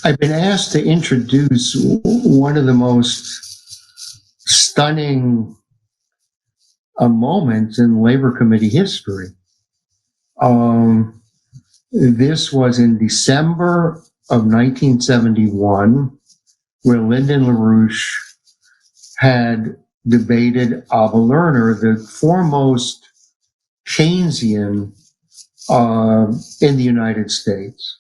I've been asked to introduce one of the most stunning moments in Labor Committee history. This was in December of 1971, where Lyndon LaRouche had debated Abba Lerner, the foremost Keynesian in the United States.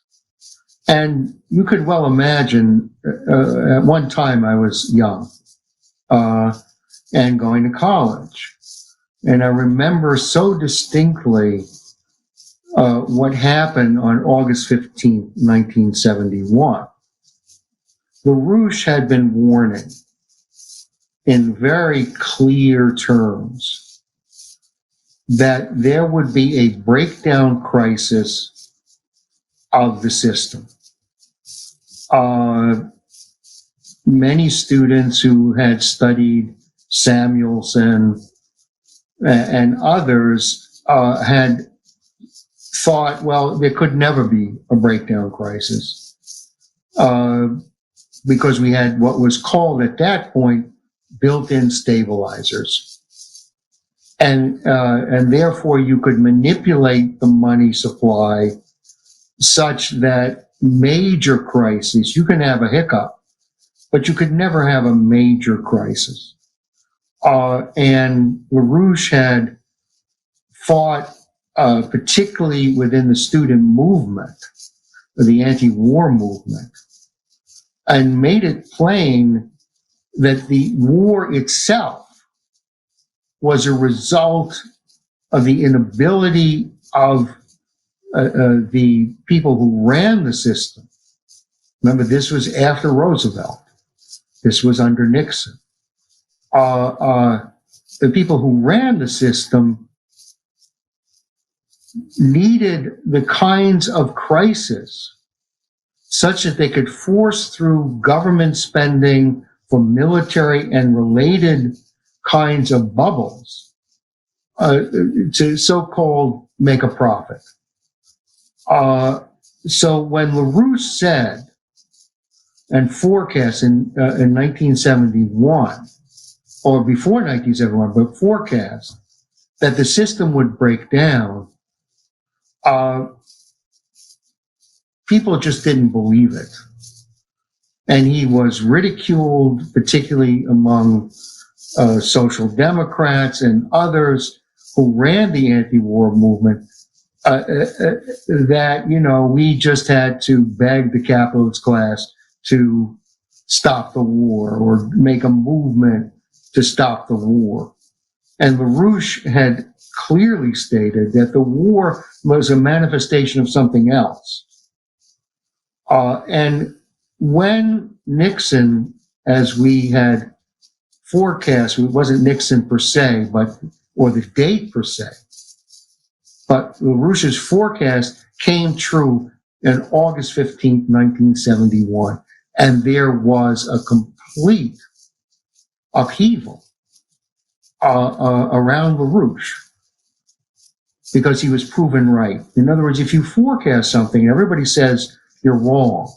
And you could well imagine, at one time I was young and going to college. And I remember so distinctly what happened on August 15th, 1971. LaRouche had been warning in very clear terms that there would be a breakdown crisis of the system. Many students who had studied Samuelson and others had thought, well, there could never be a breakdown crisis because we had what was called at that point built-in stabilizers. And therefore you could manipulate the money supply such that major crises, you can have a hiccup, but you could never have a major crisis. And LaRouche had fought, particularly within the student movement, the anti-war movement, and made it plain that the war itself was a result of the inability of the people who ran the system. Remember, this was after Roosevelt. This was under Nixon. The people who ran the system needed the kinds of crisis such that they could force through government spending for military and related kinds of bubbles to so-called make a profit. So when LaRouche said and forecast in 1971, or before 1971, but forecast that the system would break down, people just didn't believe it. And he was ridiculed, particularly among social democrats and others who ran the anti-war movement, that, you know, we just had to beg the capitalist class to stop the war or make a movement to stop the war. And LaRouche had clearly stated that the war was a manifestation of something else. And when Nixon, as we had forecast, it wasn't Nixon per se, or the date per se, but LaRouche's forecast came true on August 15th, 1971. And there was a complete upheaval around LaRouche because he was proven right. In other words, if you forecast something and everybody says you're wrong,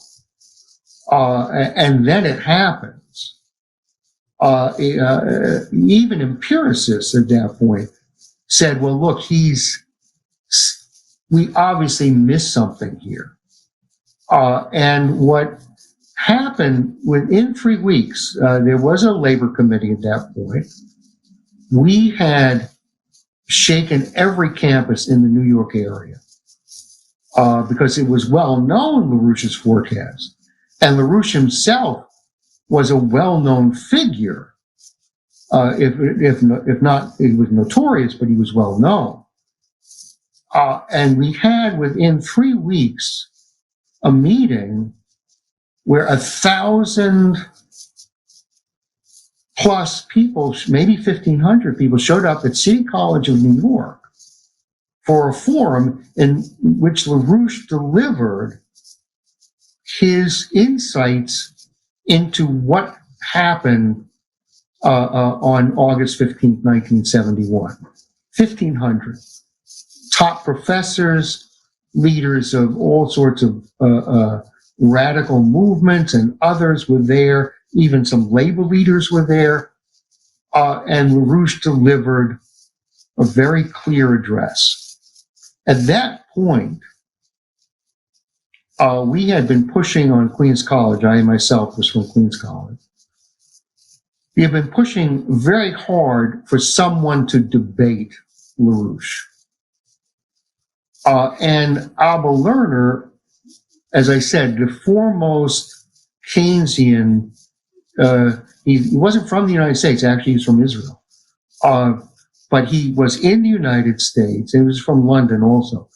and then it happens, even empiricists at that point said, well, look, we obviously missed something here. And what happened within 3 weeks, there was a labor committee at that point. We had shaken every campus in the New York area because it was well known, LaRouche's forecast. And LaRouche himself was a well-known figure. If not, he was notorious, but he was well known. And we had within 3 weeks a meeting where 1,000 plus people, maybe 1,500 people, showed up at City College of New York for a forum in which LaRouche delivered his insights into what happened on August 15th, 1971. 1,500 top professors, leaders of all sorts of radical movements and others were there. Even some labor leaders were there. And LaRouche delivered a very clear address. At that point, we had been pushing on Queens College. I myself was from Queens College. We have been pushing very hard for someone to debate LaRouche. And Abba Lerner, as I said, the foremost Keynesian, he wasn't from the United States, actually he's from Israel. But he was in the United States, and he was from London also.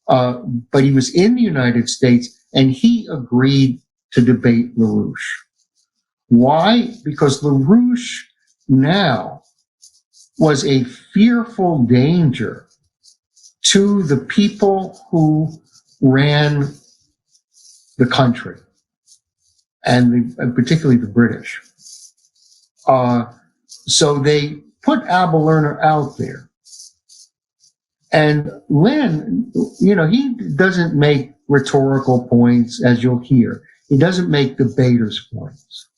But he was in the United States, and he agreed to debate LaRouche. Why? Because LaRouche now was a fearful danger to the people who ran the country, and particularly the British. So they put Abba Lerner out there. And Lynn, he doesn't make rhetorical points, as you'll hear. He doesn't make debaters' points.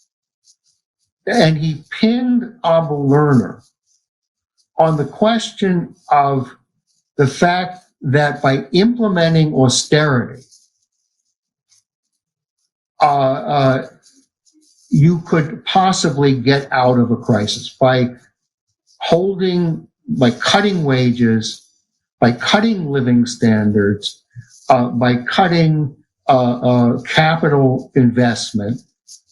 And he pinned Abba Lerner on the question of the fact that by implementing austerity, you could possibly get out of a crisis by cutting wages, by cutting living standards, by cutting capital investment.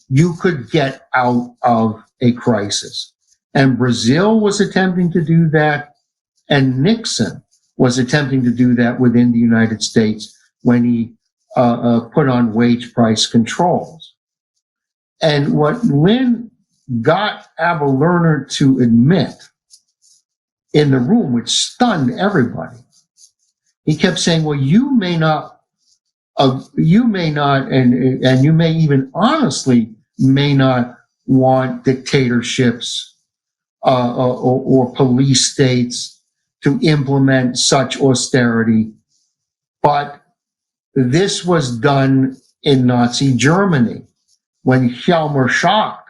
You could get out of a crisis. And Brazil was attempting to do that, and Nixon was attempting to do that within the United States when he put on wage price controls. And what Lynn got Abba Lerner to admit in the room, which stunned everybody, he kept saying, well, you may not, and you may even honestly may not want dictatorships or police states to implement such austerity, but this was done in Nazi Germany when Hjalmar Schacht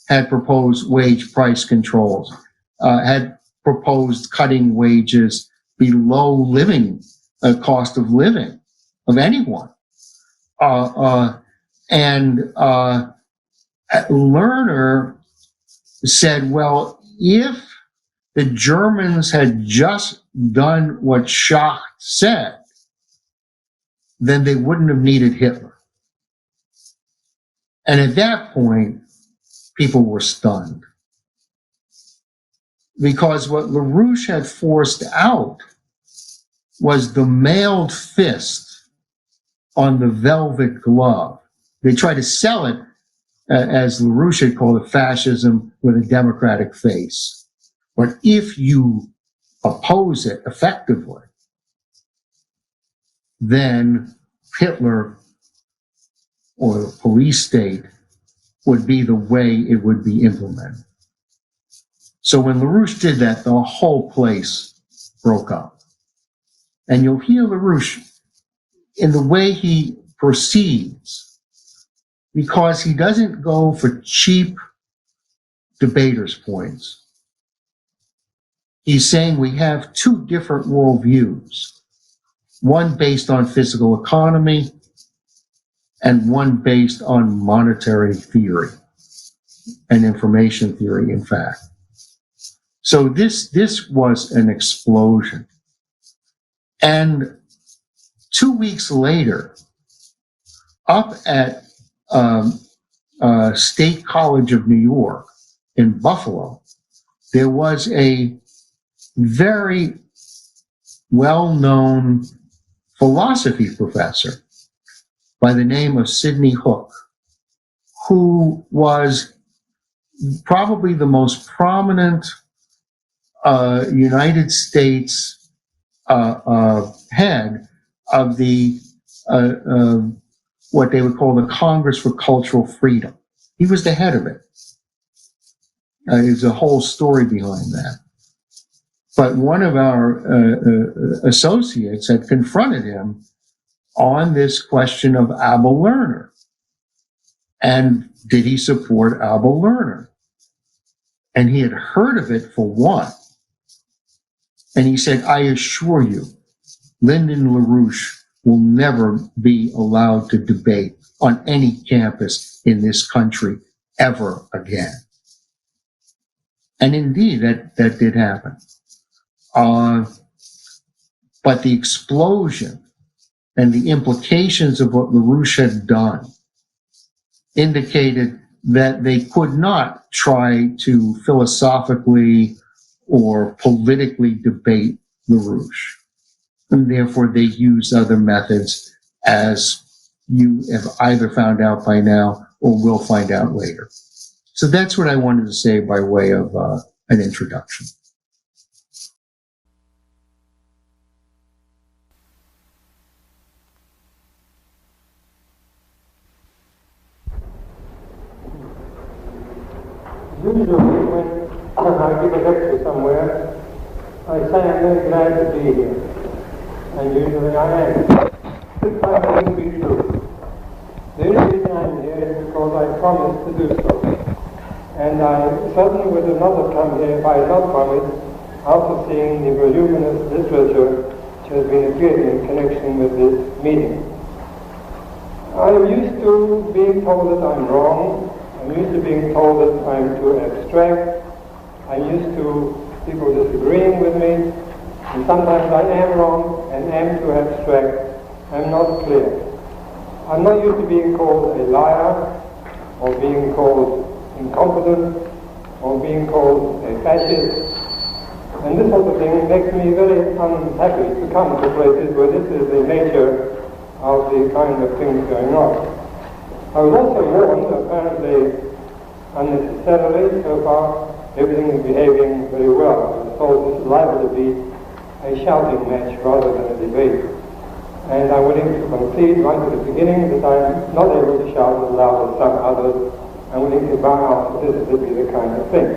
had proposed wage price controls, had proposed cutting wages below living cost of living of anyone. And Lerner said, well, if the Germans had just done what Schacht said, then they wouldn't have needed Hitler. And at that point, people were stunned. Because what LaRouche had forced out was the mailed fist on the velvet glove. They tried to sell it, as LaRouche had called it, fascism with a democratic face. But if you oppose it effectively, then Hitler or the police state would be the way it would be implemented. So when LaRouche did that, the whole place broke up. And you'll hear LaRouche in the way he proceeds, because he doesn't go for cheap debaters' points. He's saying we have two different worldviews, one based on physical economy and one based on monetary theory and information theory, in fact. So this was an explosion. And 2 weeks later, up at State College of New York in Buffalo, there was a very well-known philosophy professor by the name of Sidney Hook, who was probably the most prominent United States head of the what they would call the Congress for Cultural Freedom. He was the head of it. There's a whole story behind that. But one of our associates had confronted him on this question of Abba Lerner. And did he support Abba Lerner? And he had heard of it for one. And he said, I assure you, Lyndon LaRouche will never be allowed to debate on any campus in this country ever again. And indeed, that did happen. But the explosion and the implications of what LaRouche had done indicated that they could not try to philosophically or politically debate LaRouche. And therefore, they used other methods, as you have either found out by now or will find out later. So that's what I wanted to say by way of an introduction. Usually when I give a lecture somewhere, I say I'm very glad to be here. And usually I am. This time wouldn't be true. The only reason I'm here is because I promised to do so. And I certainly would have not come here if I had not promised, after seeing the voluminous literature which has been appeared in connection with this meeting. I'm used to being told that I'm wrong. I'm used to being told that I'm too abstract. I'm used to people disagreeing with me. And sometimes I am wrong and am too abstract. I'm not clear. I'm not used to being called a liar, or being called incompetent, or being called a fascist. And this sort of thing makes me very unhappy to come to places where this is the nature of the kind of things going on. I was also warned, apparently unnecessarily, so far everything is behaving very well. I was told this is liable to be a shouting match rather than a debate. And I'm willing to concede right at the beginning that I'm not able to shout as loud as some others. I'm willing to bow out that this would be the kind of thing.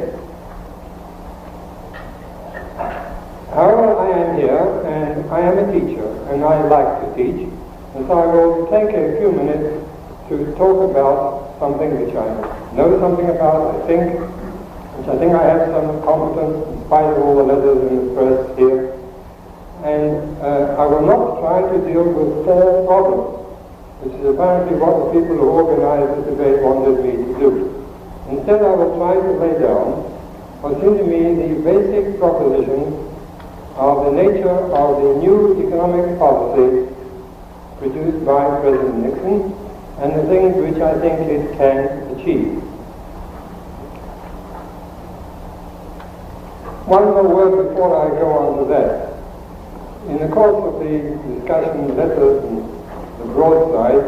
However, I am here, and I am a teacher, and I like to teach, and so I will take a few minutes to talk about something which I know something about, I think, which I think I have some competence in spite of all the letters in the press here. And I will not try to deal with four problems, which is apparently what the people who organized the debate wanted me to do. Instead, I will try to lay down what seem to me the basic propositions of the nature of the new economic policy produced by President Nixon and the things which I think it can achieve. One more word before I go on to that. In the course of the discussion, letters, and the broadside,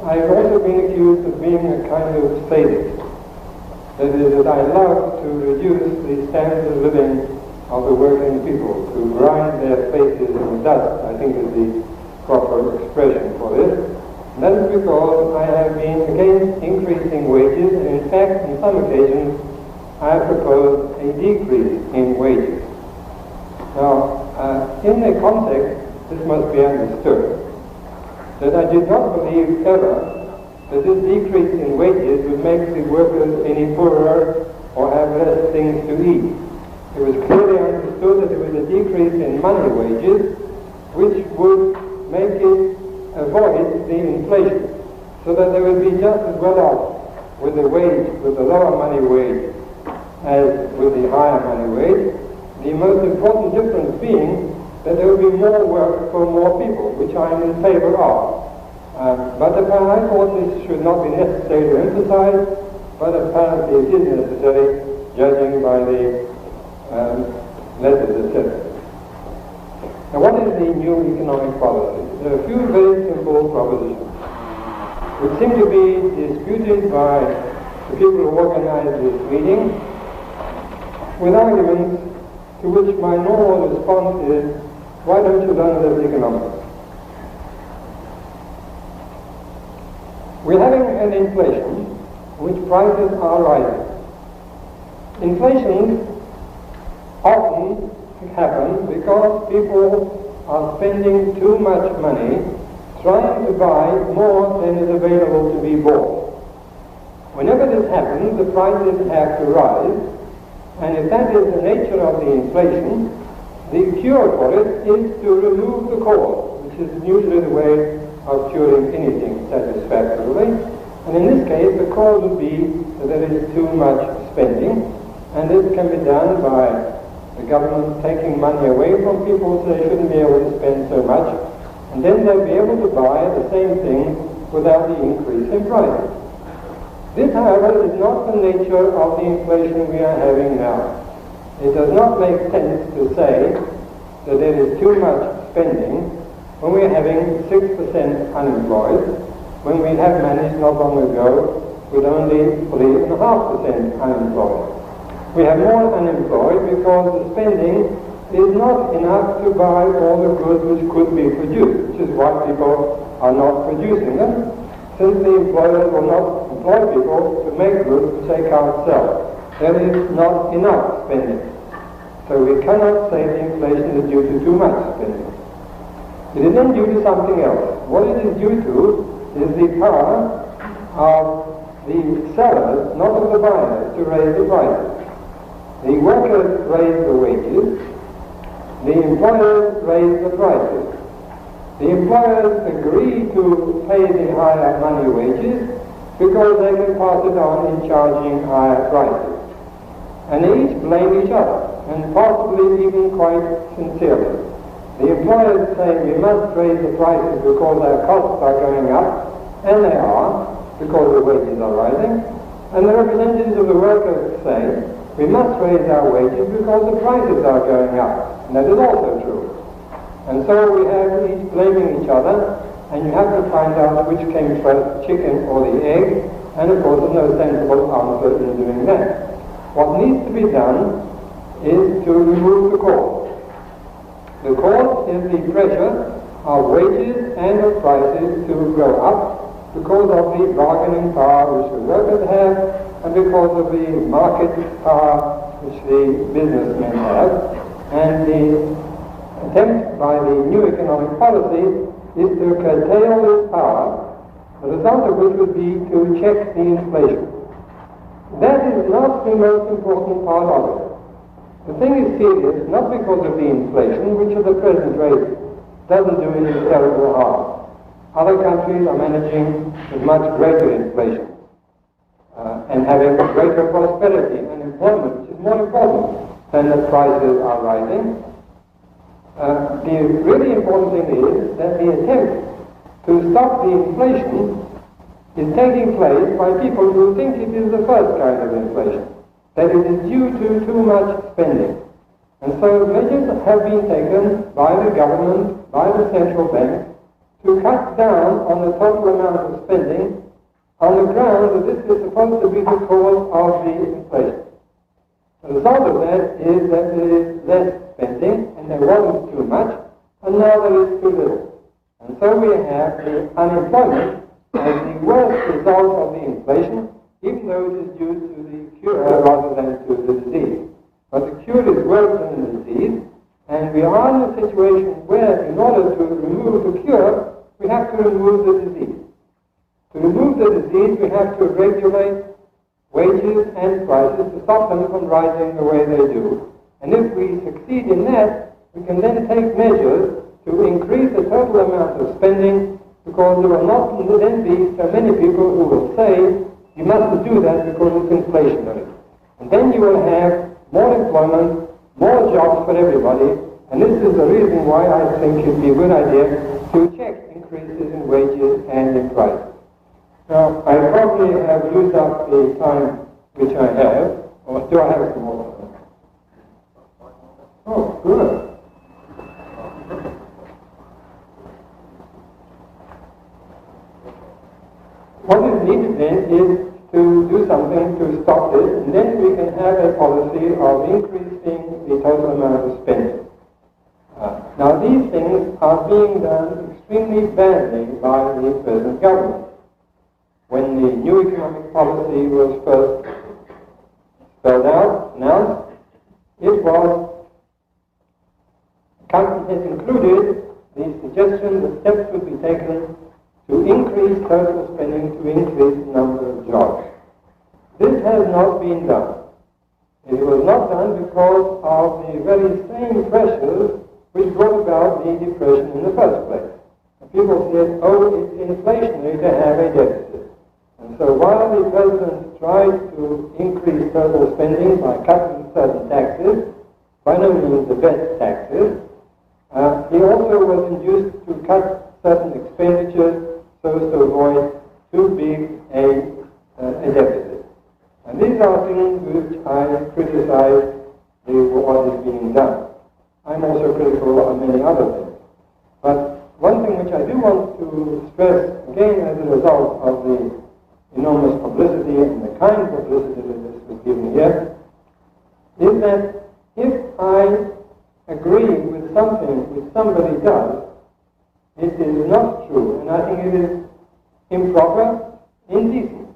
I've also been accused of being a kind of sadist. That is, that I love to reduce the standard of living of the working people, to grind their faces in dust, I think is the proper expression for this. And that is because I have been against increasing wages, and in fact, on some occasions, I have proposed a decrease in wages. Now, in the context, this must be understood, that I did not believe ever that this decrease in wages would make the workers any poorer or have less things to eat. It was clearly understood that there was a decrease in money wages, which would make it avoid the inflation, so that they would be just as well off with the wage, with the lower money wage, as with the higher money wage. The most important difference being that there would be more work for more people, which I am in favor of. But apparently I thought this should not be necessary to emphasize, but apparently it is necessary, judging by the letters, etc. Now, what is the new economic policy? There are a few very simple propositions, which seem to be disputed by the people who organized this meeting, with arguments to which my normal response is, why don't you learn this economics? We're having an inflation in which prices are rising. Inflation often happen because people are spending too much money trying to buy more than is available to be bought. Whenever this happens, the prices have to rise, and if that is the nature of the inflation, the cure for it is to remove the cause, which is usually the way of curing anything satisfactorily. And in this case, the cause would be that there is too much spending, and this can be done by the government taking money away from people so they shouldn't be able to spend so much, and then they'll be able to buy the same thing without the increase in price. This, however, is not the nature of the inflation we are having now. It does not make sense to say that there is too much spending when we are having 6% unemployed, when we have managed not long ago with only 3.5% unemployed. We have more unemployed because the spending is not enough to buy all the goods which could be produced, which is why people are not producing them, since the employers will not employ people to make goods which they can't sell. There is not enough spending. So we cannot say the inflation is due to too much spending. It is then due to something else. What it is due to is the power of the sellers, not of the buyers, to raise the prices. The workers raise the wages, the employers raise the prices. The employers agree to pay the higher money wages because they can pass it on in charging higher prices. And they each blame each other, and possibly even quite sincerely. The employers say we must raise the prices because our costs are going up, and they are, because the wages are rising. And the representatives of the workers say we must raise our wages because the prices are going up, and that is also true. And so we have each blaming each other, and you have to find out which came first, chicken or the egg, and of course there's no sensible answer in doing that. What needs to be done is to remove the cause. The cause is the pressure of wages and of prices to go up because of the bargaining power which the workers have and because of the market power which the businessmen have. And the attempt by the new economic policy is to curtail this power, the result of which would be to check the inflation. That is not the most important part of it. The thing is serious not because of the inflation, which at the present rate doesn't do any terrible harm. Other countries are managing with much greater inflation and having greater prosperity and employment, which is more important than that prices are rising. The really important thing is that the attempt to stop the inflation is taking place by people who think it is the first kind of inflation, that it is due to too much spending. And so measures have been taken by the government, by the central bank, to cut down on the total amount of spending on the ground that this is supposed to be the cause of the inflation. The result of that is that there is less spending, and there wasn't too much, and now there is too little. And so we have the unemployment as the worst result of the inflation, even though it is due to the cure rather than to the disease. But the cure is worse than the disease, and we are in a situation where, in order to remove the cure, we have to remove the disease. To remove the disease, we have to regulate wages and prices to stop them from rising the way they do. And if we succeed in that, we can then take measures to increase the total amount of spending, because there will not then be so many people who will say, you mustn't do that because it's inflationary. And then you will have more employment, more jobs for everybody, and this is the reason why I think it would be a good idea to check increases in wages and in prices. Now, I probably have used up the time which I have, or do I have some more time? Oh, good. What is needed then is to do something to stop this, and then we can have a policy of increasing the total amount of spending. Now these things are being done extremely badly by the present government. When the new economic policy was first spelled out, announced, it included the suggestion that steps would be taken to increase total spending, to increase the number of jobs. This has not been done. It was not done because of the very same pressures which brought about the depression in the first place. And people said, oh, it's inflationary to have a deficit. And so while the president tried to increase total spending by cutting certain taxes, by no means the best taxes, he also was induced to cut certain expenditures so as to avoid too big a deficit. And these are things which I criticize what is being done. I'm also critical of many other things. But one thing which I do want to stress, again as a result of the enormous publicity and the kind of publicity that this was given here, is that if I agree with something which somebody does, it is not true, and I think it is improper, indecent,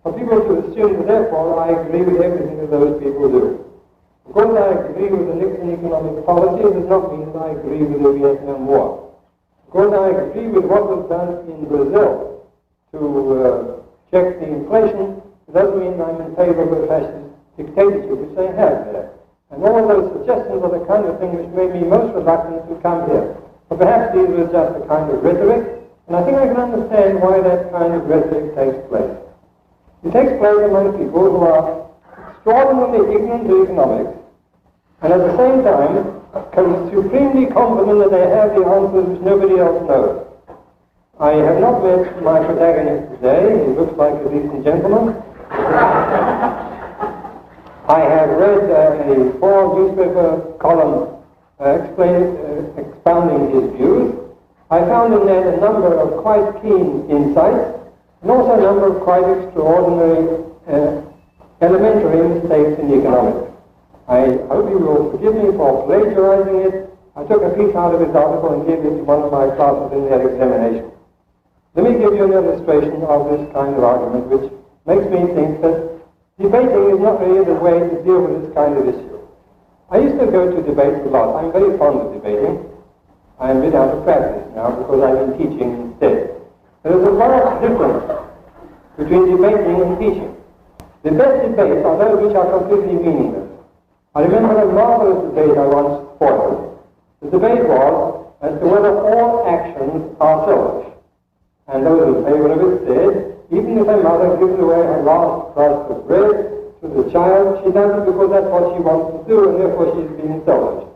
for people to assume that therefore I agree with everything that those people do. Because I agree with the Nixon economic policy, it does not mean that I agree with the Vietnam War. Because I agree with what was done in Brazil to check the inflation, it doesn't mean I'm in favor of a fascist dictatorship which they have there. And all of those suggestions are the kind of thing which made me most reluctant to come here. But perhaps these were just a kind of rhetoric, and I think I can understand why that kind of rhetoric takes place. It takes place among people who are extraordinarily ignorant of economics, and at the same time supremely confident that they have the answers which nobody else knows. I have not met my protagonist today. He looks like a decent gentleman. I have read a 4 newspaper column expounding his views. I found in there a number of quite keen insights, and also a number of quite extraordinary elementary mistakes in economics. I hope you will forgive me for plagiarizing it. I took a piece out of his article and gave it to one of my classes in their examination. Let me give you an illustration of this kind of argument, which makes me think that debating is not really the way to deal with this kind of issue. I used to go to debates a lot. I'm very fond of debating. I'm a bit out of practice now because I've been teaching instead. There's a large difference between debating and teaching. The best debates are those which are completely meaningless. I remember a marvelous debate I once spoiled. The debate was as to whether all actions are selfish. And those in favor of it said, even if a mother gives away her last crust of bread to the child, she does it because that's what she wants to do, and therefore she's being selfish.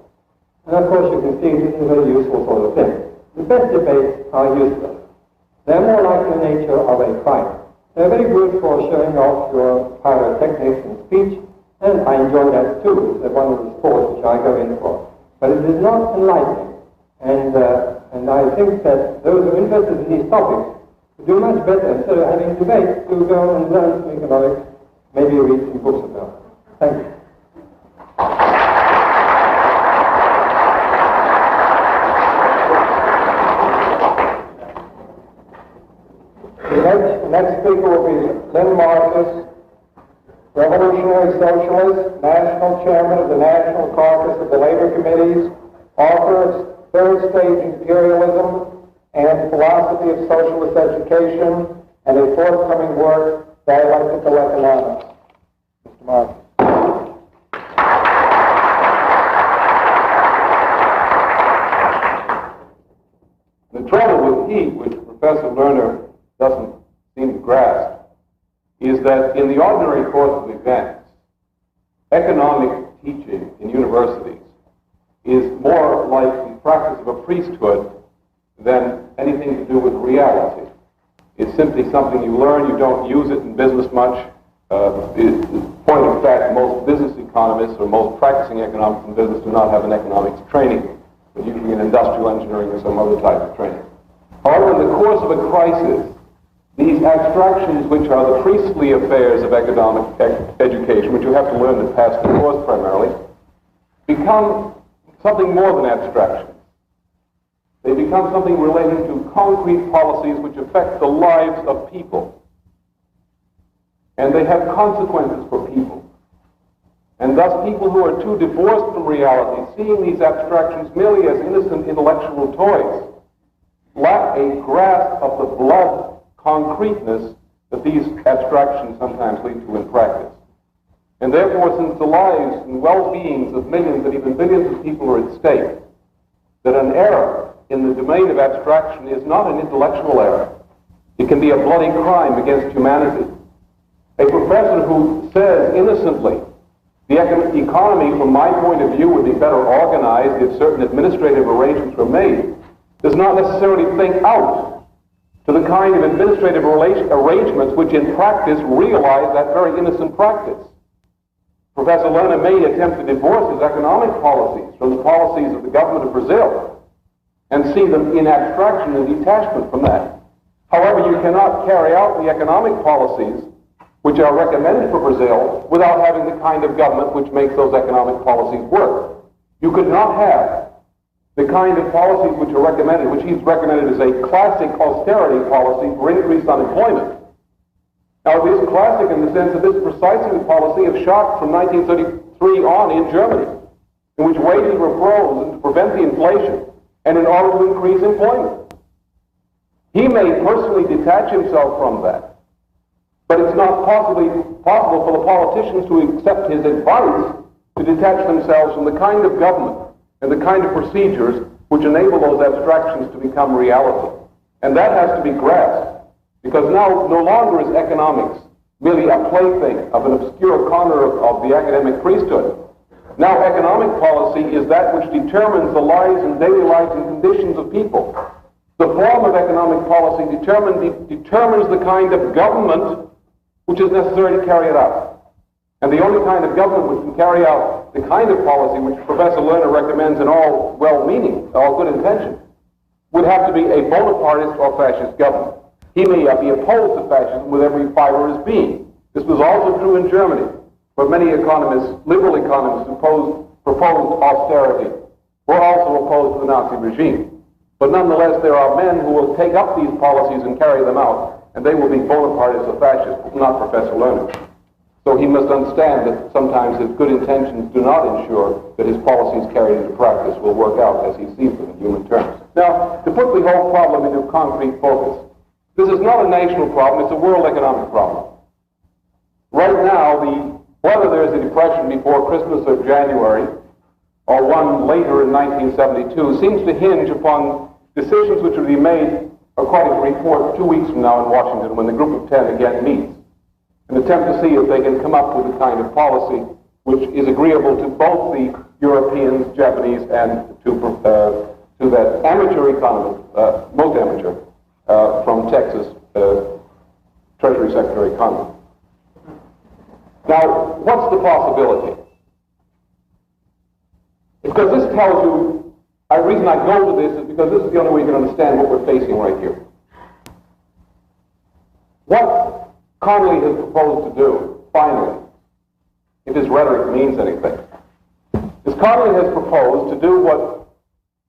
And of course you can see this is a very useful sort of thing. The best debates are useless. They're more like the nature of a fight. They're very good for showing off your pyrotechnics in speech, and I enjoy that too. It's one of the sports which I go in for. But it is not enlightening. And I think that those who are interested in these topics would do much better, instead of having debates, to go and learn some economics, maybe read some books about it. Thank you. The next speaker will be Lynn Marcus, revolutionary socialist, national chairman of the National Caucus of the Labor Committees, author of Third Stage Imperialism and Philosophy of Socialist Education, and a forthcoming work, Dialectical Economics. Mr. Marcus. The trouble with heat, which Professor Lerner doesn't seem to grasp, is that in the ordinary course of events, economic teaching in universities is more like the practice of a priesthood than anything to do with reality. It's simply something you learn. You don't use it in business much. Point of fact, most business economists or most practicing economics in business do not have an economics training, but usually in industrial engineering or some other type of training. However, in the course of a crisis, these abstractions, which are the priestly affairs of economic education, which you have to learn to pass the course primarily, become something more than abstractions. They become something relating to concrete policies which affect the lives of people. And they have consequences for people. And thus people who are too divorced from reality, seeing these abstractions merely as innocent intellectual toys, lack a grasp of the blood concreteness that these abstractions sometimes lead to in practice. And therefore, since the lives and well-beings of millions and even billions of people are at stake, that an error in the domain of abstraction is not an intellectual error. It can be a bloody crime against humanity. A professor who says innocently, the economy, from my point of view, would be better organized if certain administrative arrangements were made, does not necessarily think out to the kind of administrative arrangements which in practice realize that very innocent practice. Professor Lerner may attempt to divorce his economic policies from the policies of the government of Brazil and see them in abstraction and detachment from that. However, you cannot carry out the economic policies which are recommended for Brazil without having the kind of government which makes those economic policies work. You could not have the kind of policies which are recommended, which he's recommended as a classic austerity policy for increased unemployment. Now, it is classic in the sense that this is precisely the policy of Schacht from 1933 on in Germany, in which wages were frozen to prevent the inflation and in order to increase employment. He may personally detach himself from that, but it's not possible for the politicians to accept his advice to detach themselves from the kind of government and the kind of procedures which enable those abstractions to become reality. And that has to be grasped, because now no longer is economics merely a plaything of an obscure corner of the academic priesthood. Now economic policy is that which determines the lives and daily lives and conditions of people. The form of economic policy determines the kind of government which is necessary to carry it out. And the only kind of government which can carry out the kind of policy which Professor Lerner recommends in all well-meaning, all good intention, would have to be a Bonapartist or fascist government. He may be opposed to fascism with every fiber of his being. This was also true in Germany, where many economists, liberal economists, who proposed austerity, were also opposed to the Nazi regime. But nonetheless, there are men who will take up these policies and carry them out, and they will be Bonapartists or fascists, not Professor Lerner. So he must understand that sometimes his good intentions do not ensure that his policies carried into practice will work out as he sees them in human terms. Now, to put the whole problem into concrete focus, this is not a national problem, it's a world economic problem. Right now, whether there's a depression before Christmas or January, or one later in 1972, seems to hinge upon decisions which will be made, according to a report 2 weeks from now in Washington, when the Group of 10 again meets, and attempt to see if they can come up with a kind of policy which is agreeable to both the Europeans, Japanese, and to that amateur economist, most amateur, from Texas, Treasury Secretary Caucus. Now, what's the possibility? Because this tells you, the reason I go to this is because this is the only way you can understand what we're facing right here. What Connolly has proposed to do, finally, if his rhetoric means anything, is Connolly has proposed to do what,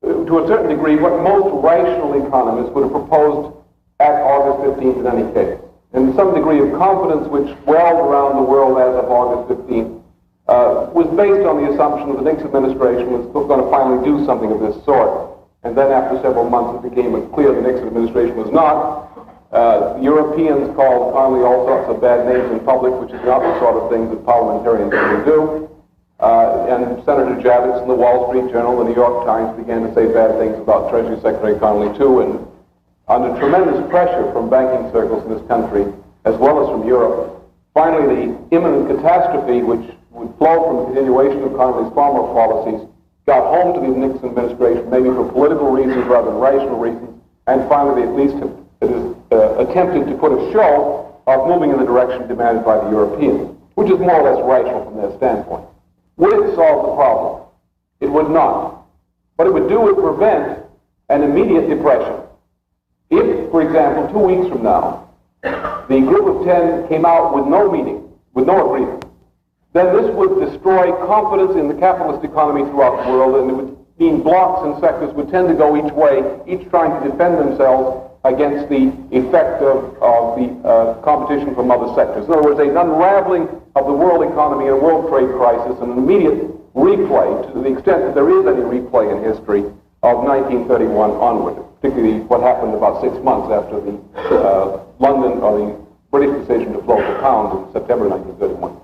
to a certain degree, what most rational economists would have proposed at August 15th in any case. And some degree of confidence which swelled around the world as of August 15th was based on the assumption that the Nixon administration was going to finally do something of this sort. And then after several months it became clear the Nixon administration was not. Europeans called Connolly all sorts of bad names in public, which is not the sort of things that parliamentarians can do. And Senator Javits in the Wall Street Journal, the New York Times, began to say bad things about Treasury Secretary Connolly too. And under tremendous pressure from banking circles in this country, as well as from Europe, finally the imminent catastrophe which would flow from the continuation of Connolly's former policies got home to the Nixon administration, maybe for political reasons rather than rational reasons, and finally at least it is attempted to put a show of moving in the direction demanded by the Europeans, which is more or less rational from their standpoint. Would it solve the problem? It would not. What it would do is prevent an immediate depression. If, for example, 2 weeks from now, the Group of 10 came out with no meeting, with no agreement, then this would destroy confidence in the capitalist economy throughout the world, and it would mean blocks and sectors would tend to go each way, each trying to defend themselves against the effect of the competition from other sectors. In other words, an unraveling of the world economy and world trade crisis, and an immediate replay, to the extent that there is any replay in history, of 1931 onward, particularly what happened about 6 months after the London, or the British decision to float the pound in September 1931.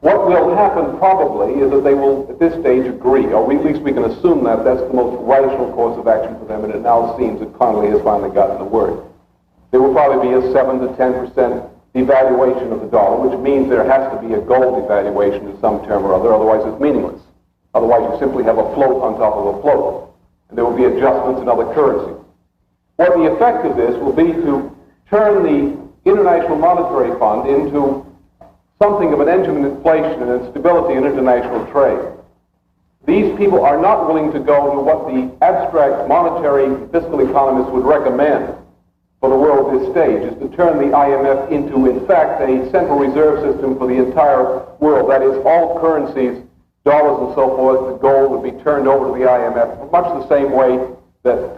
What will happen probably is that they will, at this stage, agree, or at least we can assume that that's the most rational course of action for them, and it now seems that Connolly has finally gotten the word. There will probably be a 7 to 10% devaluation of the dollar, which means there has to be a gold devaluation in some term or other, otherwise it's meaningless. Otherwise you simply have a float on top of a float, and there will be adjustments in other currencies. What the effect of this will be to turn the International Monetary Fund into something of an engine of inflation and stability in international trade. These people are not willing to go to what the abstract monetary fiscal economists would recommend for the world at this stage, is to turn the IMF into, in fact, a central reserve system for the entire world. That is, all currencies, dollars and so forth, the gold would be turned over to the IMF, much the same way that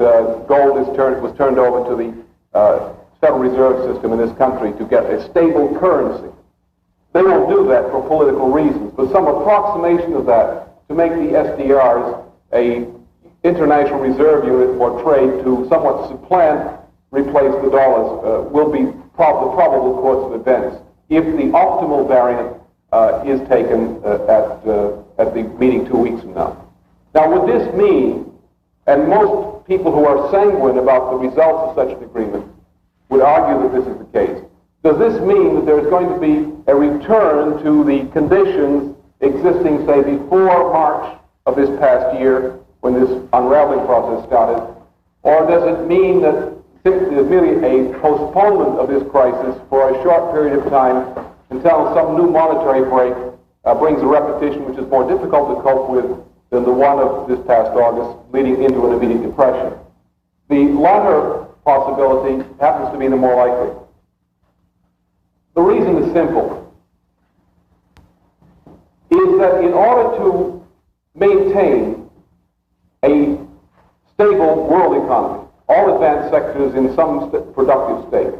gold was turned over to the Federal Reserve System in this country to get a stable currency. They won't do that for political reasons, but some approximation of that to make the SDRs a international reserve unit for trade to somewhat supplant, replace the dollars, will be the probable course of events if the optimal variant is taken at the meeting 2 weeks from now. Now, would this mean, and most people who are sanguine about the results of such an agreement would argue that this is the case, does this mean that there's going to be a return to the conditions existing, say, before March of this past year, when this unraveling process started? Or does it mean that simply merely a postponement of this crisis for a short period of time until some new monetary break brings a repetition which is more difficult to cope with than the one of this past August, leading into an immediate depression? The latter possibility happens to be the more likely. The reason is simple, is that in order to maintain a stable world economy, all advanced sectors in some productive state,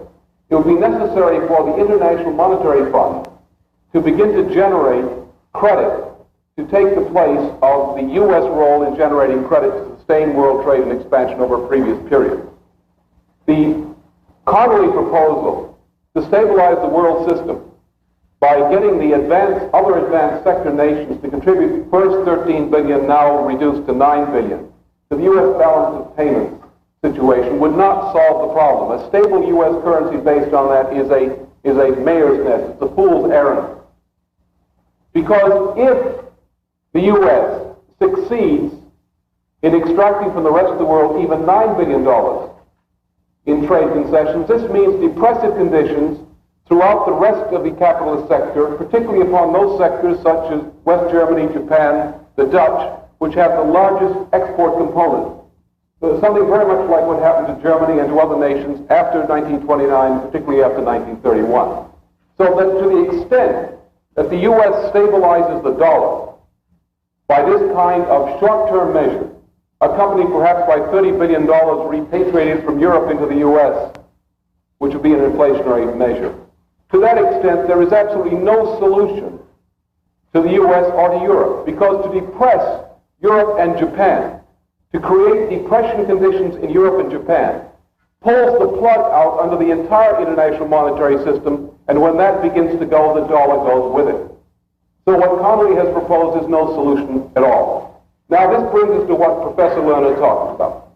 it would be necessary for the International Monetary Fund to begin to generate credit to take the place of the U.S. role in generating credit to sustain world trade and expansion over a previous period. The Connolly proposal to stabilize the world system by getting the other advanced sector nations to contribute first 13 billion, now reduced to 9 billion, to the U.S. balance of payments situation would not solve the problem. A stable U.S. currency based on that is a mare's nest. It's a fool's errand. Because if the U.S. succeeds in extracting from the rest of the world even $9 billion in trade concessions, this means depressive conditions throughout the rest of the capitalist sector, particularly upon those sectors such as West Germany, Japan, the Dutch, which have the largest export component. So something very much like what happened to Germany and to other nations after 1929, particularly after 1931. So that to the extent that the U.S. stabilizes the dollar by this kind of short-term measure, accompanied perhaps by $30 billion repatriated from Europe into the U.S., which would be an inflationary measure. To that extent, there is absolutely no solution to the U.S. or to Europe, because to depress Europe and Japan, to create depression conditions in Europe and Japan, pulls the plug out under the entire international monetary system, and when that begins to go, the dollar goes with it. So what Connolly has proposed is no solution at all. Now this brings us to what Professor Lerner talked about.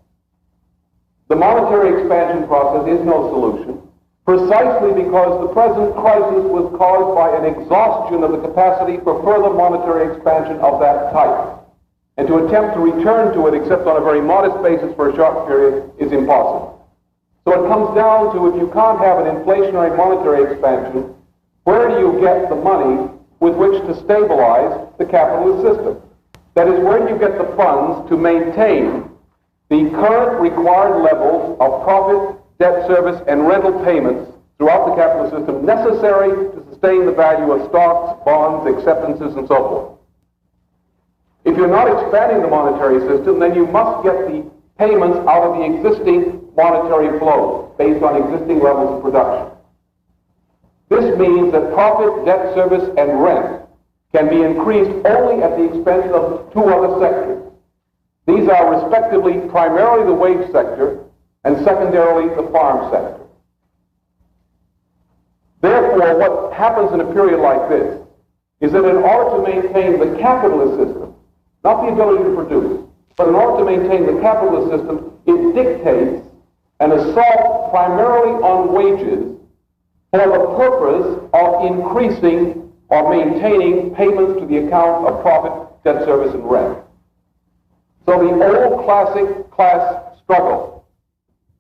The monetary expansion process is no solution, precisely because the present crisis was caused by an exhaustion of the capacity for further monetary expansion of that type. And to attempt to return to it, except on a very modest basis for a short period, is impossible. So it comes down to, if you can't have an inflationary monetary expansion, where do you get the money with which to stabilize the capitalist system? That is, where do you get the funds to maintain the current required levels of profit, debt service, and rental payments throughout the capitalist system necessary to sustain the value of stocks, bonds, acceptances, and so forth? If you're not expanding the monetary system, then you must get the payments out of the existing monetary flows based on existing levels of production. This means that profit, debt service, and rent can be increased only at the expense of two other sectors. These are respectively primarily the wage sector and secondarily the farm sector. Therefore, what happens in a period like this is that in order to maintain the capitalist system, not the ability to produce, but in order to maintain the capitalist system, it dictates an assault primarily on wages for the purpose of increasing or maintaining payments to the account of profit, debt service, and rent. So the old classic class struggle,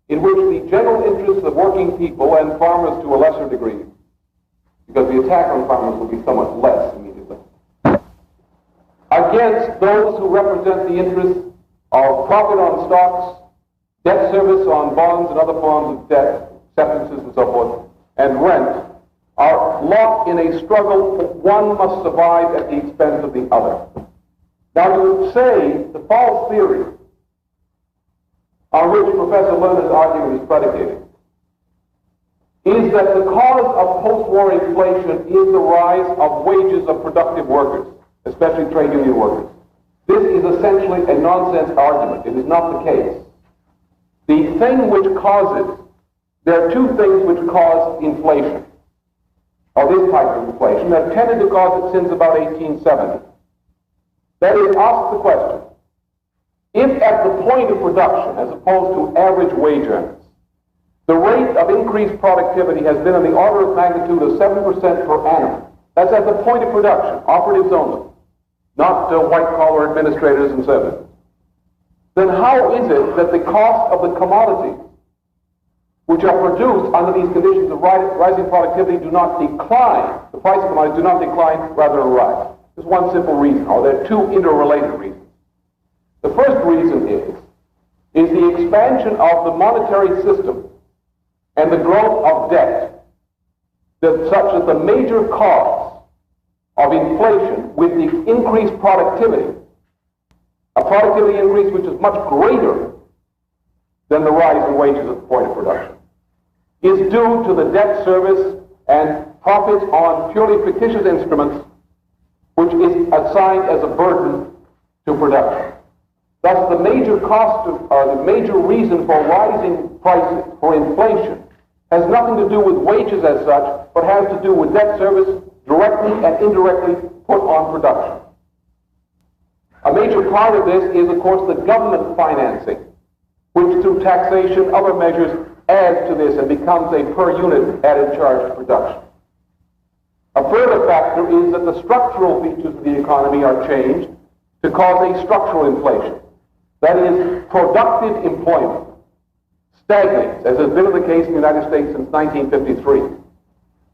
in which the general interests of working people and farmers to a lesser degree, because the attack on farmers will be somewhat less immediately, against those who represent the interests of profit on stocks, debt service on bonds and other forms of debt, acceptances and so forth, and rent, are locked in a struggle that one must survive at the expense of the other. Now, you would say the false theory on which Professor Lerner's argument is predicated is that the cause of post-war inflation is the rise of wages of productive workers, especially trade union workers. This is essentially a nonsense argument. It is not the case. The thing which causes, there are two things which cause inflation, or this type of inflation, that have tended to cause it since about 1870. That is, ask the question, if at the point of production, as opposed to average wage earners, the rate of increased productivity has been in the order of magnitude of 7% per annum, that's at the point of production, operatives only, not white-collar administrators and servants, then how is it that the cost of the commodities which are produced under these conditions of rising productivity do not decline, the price of commodities do not decline, rather rise? There's one simple reason, or there are two interrelated reasons. The first reason is the expansion of the monetary system and the growth of debt, such that the major cause of inflation with the increased productivity, a productivity increase which is much greater than the rise in wages at the point of production, is due to the debt service and profits on purely fictitious instruments, which is assigned as a burden to production. Thus, the major cost or the major reason for rising prices, for inflation, has nothing to do with wages as such, but has to do with debt service directly and indirectly put on production. A major part of this is, of course, the government financing, which through taxation, other measures, adds to this and becomes a per unit added charge to production. A further factor is that the structural features of the economy are changed to cause a structural inflation. That is, productive employment stagnates, as has been the case in the United States since 1953.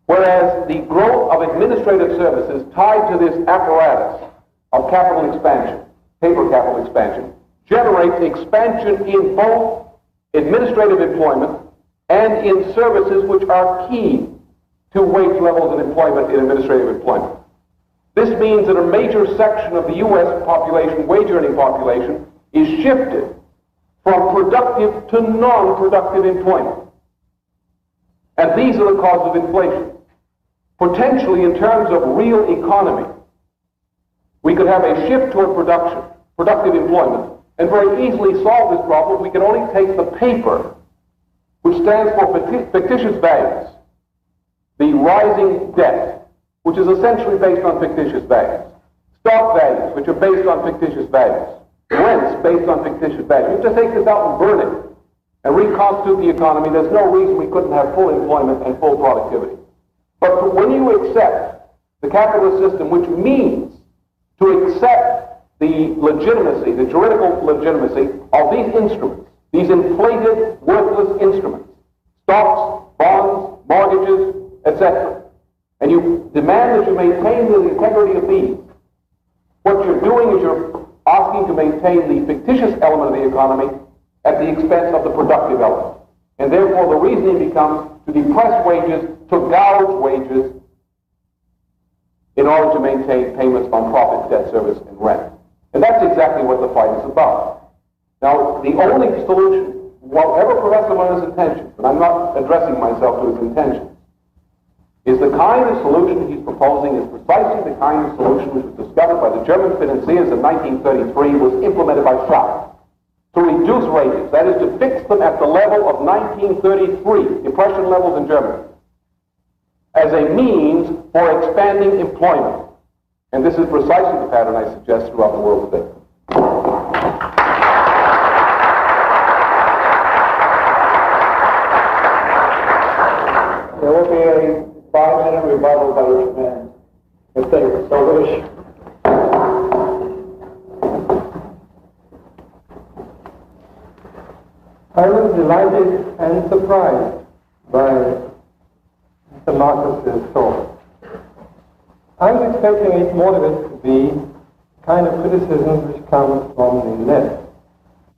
Whereas the growth of administrative services tied to this apparatus of capital expansion, paper capital expansion, generates expansion in both administrative employment and in services which are key to wage levels and employment in administrative employment. This means that a major section of the U.S. population, wage-earning population, is shifted from productive to non-productive employment. And these are the causes of inflation. Potentially, in terms of real economy, we could have a shift toward production, productive employment, and very easily solve this problem. We can only take the paper, which stands for fictitious values, the rising debt, which is essentially based on fictitious values, stock values, which are based on fictitious values, rents based on fictitious values. You just take this out and burn it and reconstitute the economy. There's no reason we couldn't have full employment and full productivity. But when you accept the capitalist system, which means to accept the legitimacy, the juridical legitimacy of these instruments, these inflated, worthless instruments, stocks, bonds, mortgages, etc., and you demand that you maintain the integrity of these, what you're doing is you're asking to maintain the fictitious element of the economy at the expense of the productive element. And therefore the reasoning becomes to depress wages, to gouge wages, in order to maintain payments on profit, debt service, and rent. And that's exactly what the fight is about. Now, the only solution whatever Professor Lerner's intentions, and I'm not addressing myself to his intentions, is the kind of solution he's proposing is precisely the kind of solution which was discovered by the German financiers in 1933, was implemented by Schachtian. To reduce wages, that is to fix them at the level of 1933, depression levels in Germany, as a means for expanding employment. And this is precisely the pattern I suggest throughout the world today. There will be a 5-minute rebuttal by each man, if they so wish. I was delighted and surprised by Mr. Marcus's thought. I was expecting it, more of it to be kind of criticism which comes from the left.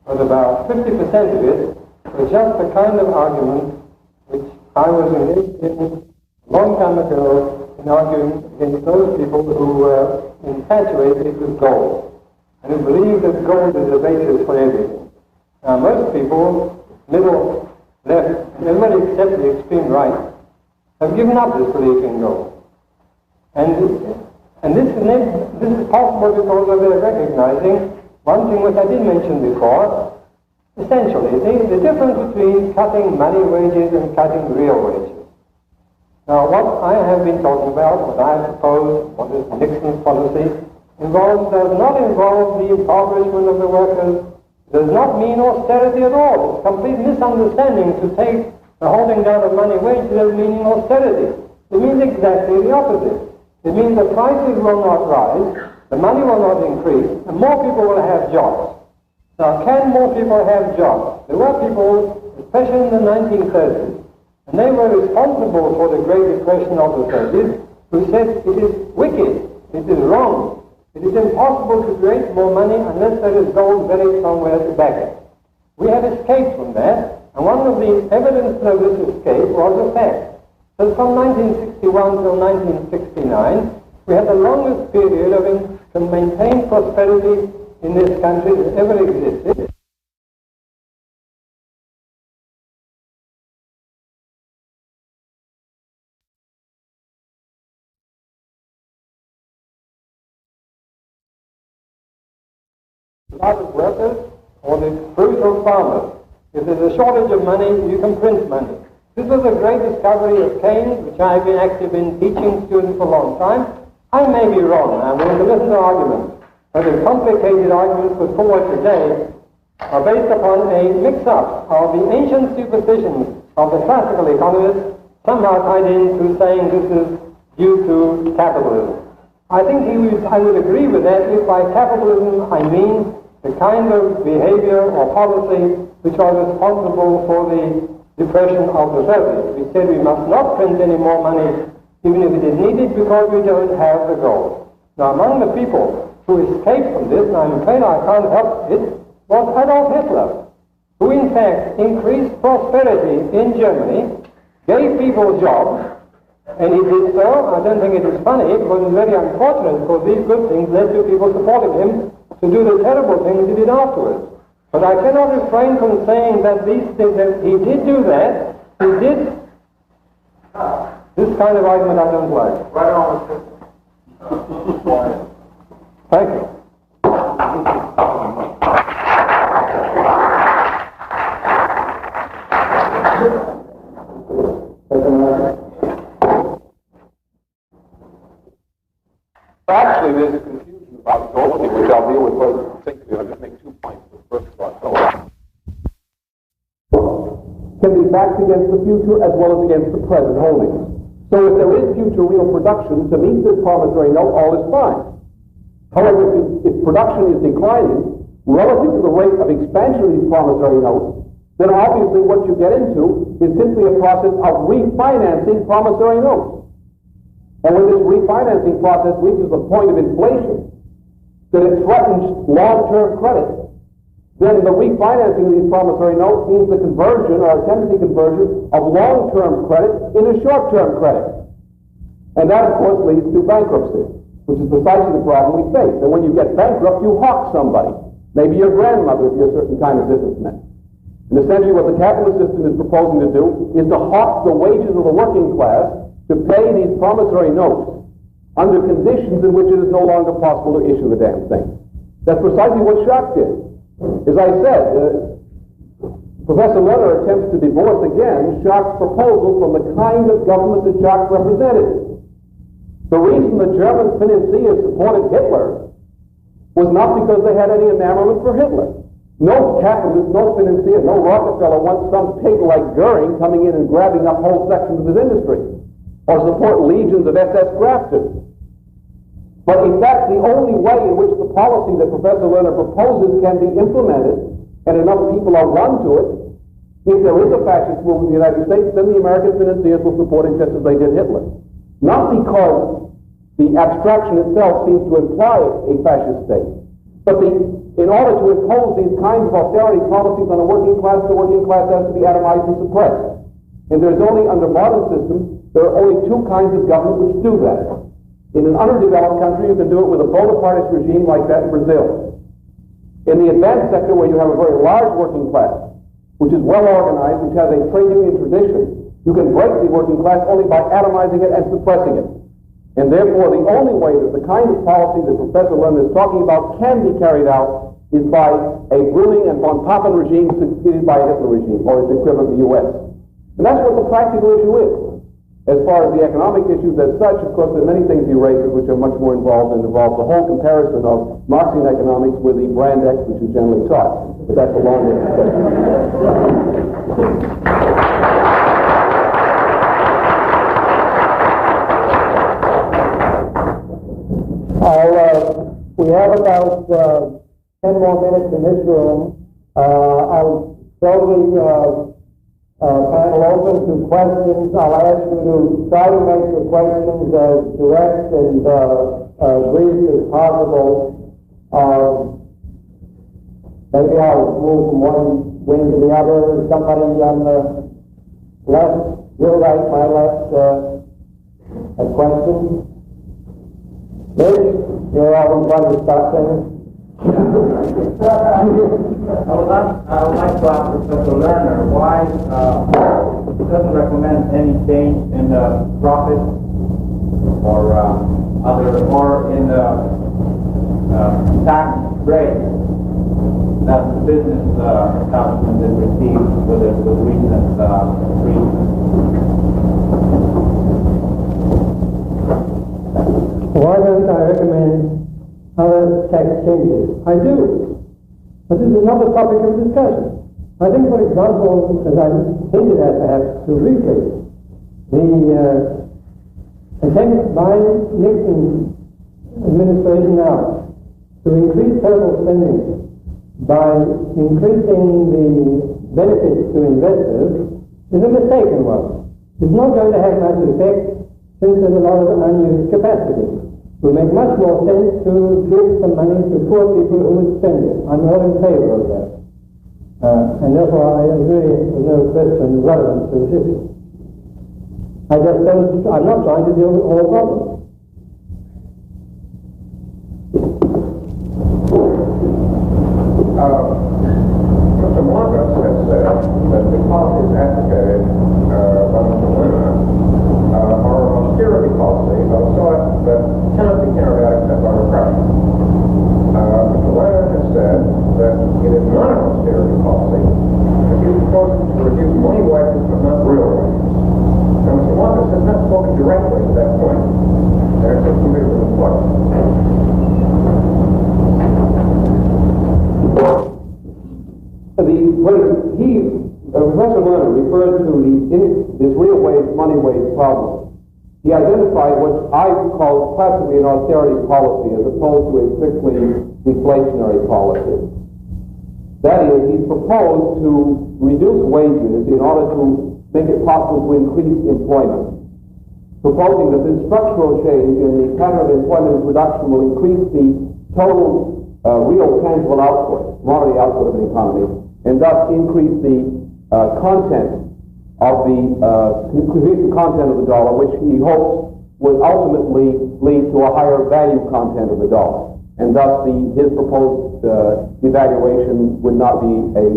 But about 50% of it was just the kind of argument which I was engaged in a long time ago in arguing against those people who were infatuated with gold and who believe that gold is the basis for everything. Now, most people, middle, left, and everybody except the extreme right, have given up this belief in gold. And this is possible because of their recognizing one thing which I did mention before, essentially, the difference between cutting money wages and cutting real wages. Now, what I have been talking about, what I propose, what is Nixon's policy, does not involve the impoverishment of the workers, does not mean austerity at all. It's complete misunderstanding to take the holding down of money wages as meaning austerity. It means exactly the opposite. It means the prices will not rise, the money will not increase, and more people will have jobs. Now, can more people have jobs? There were people, especially in the 1930s, and they were responsible for the Great Depression of the 30s, who said it is wicked, it is wrong, it is impossible to create more money unless there is gold buried somewhere to back it. We have escaped from that, and one of the evidences of this escape was the fact that from 1961 till 1969, we had the longest period of maintained prosperity in this country that ever existed. Private workers or the fruitful farmers. If there's a shortage of money, you can print money. This was a great discovery of Keynes, which I've been active in teaching students for a long time. I may be wrong. I'm willing to listen to arguments. But the complicated arguments put forward today are based upon a mix-up of the ancient superstitions of the classical economists, somehow tied into saying this is due to capitalism. I think I would agree with that if by capitalism I mean the kind of behavior or policy which was responsible for the depression of the 30s. We said we must not print any more money even if it is needed because we don't have the gold. Now, among the people who escaped from this, and I'm afraid I can't help it, was Adolf Hitler, who in fact increased prosperity in Germany, gave people jobs, and he did so. I don't think it is funny, because it's very unfortunate, because these good things led to people supporting him to do the terrible things he did afterwards. But I cannot refrain from saying that these things, that he did do that, he did. This kind of argument I don't like. Right on with this. Thank you. Actually, there's a confusion about gold, which I'll deal with very particularly. I'll just make 2 points. The first about gold can be backed against the future as well as against the present holdings. So if there is future real production to meet this promissory note, all is fine. However, if production is declining relative to the rate of expansion of these promissory notes, then obviously what you get into is simply a process of refinancing promissory notes. And when this refinancing process reaches the point of inflation, that it threatens long-term credit, then the refinancing of these promissory notes means the conversion or attempted conversion of long-term credit into short-term credit. And that, of course, leads to bankruptcy, which is precisely the problem we face. And when you get bankrupt, you hawk somebody, maybe your grandmother if you're a certain kind of businessman. And essentially what the capitalist system is proposing to do is to hawk the wages of the working class to pay these promissory notes under conditions in which it is no longer possible to issue the damn thing. That's precisely what Schach did. As I said, Professor Lerner attempts to divorce again Schach's proposal from the kind of government that Schach represented. The reason the German financiers supported Hitler was not because they had any enamorment for Hitler. No capitalist, no financier, no Rockefeller wants some pig like Goering coming in and grabbing up whole sections of his industry, or support legions of SS grafters. But in fact, the only way in which the policy that Professor Lerner proposes can be implemented, and enough people are won to it, if there is a fascist movement in the United States, then the American financiers will support it just as they did Hitler. Not because the abstraction itself seems to imply a fascist state, but in order to impose these kinds of austerity policies on the working class has to be atomized and suppressed. And there's only, under modern systems, there are only two kinds of government which do that. In an underdeveloped country, you can do it with a Bonapartist regime like that in Brazil. In the advanced sector, where you have a very large working class, which is well organized, which has a trade union tradition, you can break the working class only by atomizing it and suppressing it. And therefore, the only way that the kind of policy that Professor Lerner is talking about can be carried out is by a Brüning and von Papen regime succeeded by a Hitler regime, or its equivalent in the U.S. And that's what the practical issue is. As far as the economic issues as such, of course, there are many things he raises which are much more involved and involve the whole comparison of Marxian economics with the brand X which is generally taught. But that's a longer discussion. We have about 10 more minutes in this room. I'll throw the panel open to questions. I'll ask you to try to make your questions as direct and brief as possible. Maybe I'll move from one wing to the other. Somebody on the left, your right, my left, a question? Liz? You're always trying to stop things. I would like to ask Professor Lerner why he doesn't recommend any change in the profit or in the tax rate that the business establishment is received with recent increase. Why don't I recommend other tax changes? I do. But this is not a topic of discussion. I think, for example, as I hinted at perhaps too briefly, the attempt by Nixon administration now to increase total spending by increasing the benefits to investors is a mistaken one. It's not going to have much effect since there's a lot of unused capacity. It will make much more sense to give some money to poor people who would spend it. I'm all in favor of that. And therefore I agree there's no question of relevance to this issue. I'm not trying to deal with all problems. Mr. Marcus has said that the policies advocated by Mr. Lerner are austerity policies of sort that cannot be carried out except by repression. Mr. Lerner has said that it is not an austerity policy if you propose to reduce money wages but not real wages. Now, Mr. Marcus has not spoken directly to that point. There seems to be a little Professor Lerner referred to this real wage, money wage problem. He identified what I call classically an austerity policy as opposed to a strictly deflationary policy. That is, he's proposed to reduce wages in order to make it possible to increase employment, proposing that this structural change in the pattern of employment and production will increase the total real tangible output, commodity output of an economy, and thus increase the content of the dollar, which he hopes would ultimately lead to a higher value content of the dollar, and thus his proposed devaluation would not be a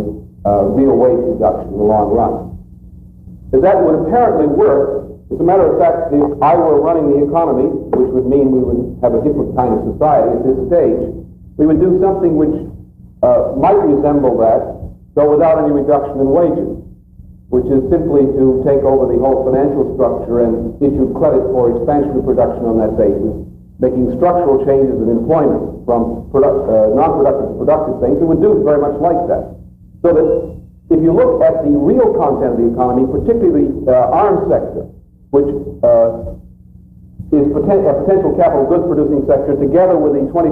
real wage reduction in the long run. That would apparently work. As a matter of fact, if I were running the economy, which would mean we would have a different kind of society at this stage, we would do something which might resemble that, though without any reduction in wages, which is simply to take over the whole financial structure and issue credit for expansion of production on that basis, making structural changes in employment from non-productive to productive things. It would do very much like that. So that if you look at the real content of the economy, particularly the arms sector, which is a potential capital goods producing sector, together with the 25%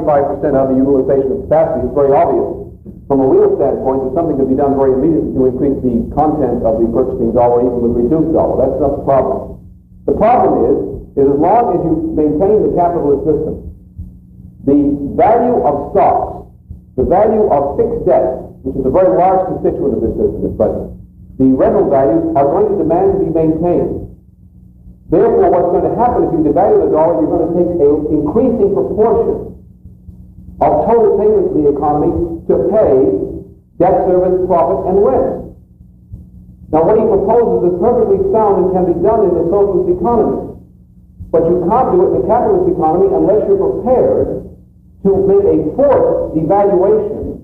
of the utilization of capacity, is very obvious. From a real standpoint, there's something to be done very immediately to increase the content of the purchasing dollar, even with reduced dollar. That's not the problem. The problem is as long as you maintain the capitalist system, the value of stocks, the value of fixed debt, which is a very large constituent of this system at present, the rental values are going to demand to be maintained. Therefore, what's going to happen if you devalue the dollar, you're going to take an increasing proportion of total payments in the economy to pay debt service, profit, and rent. Now, what he proposes is perfectly sound and can be done in the socialist economy. But you can't do it in the capitalist economy unless you're prepared to make a forced devaluation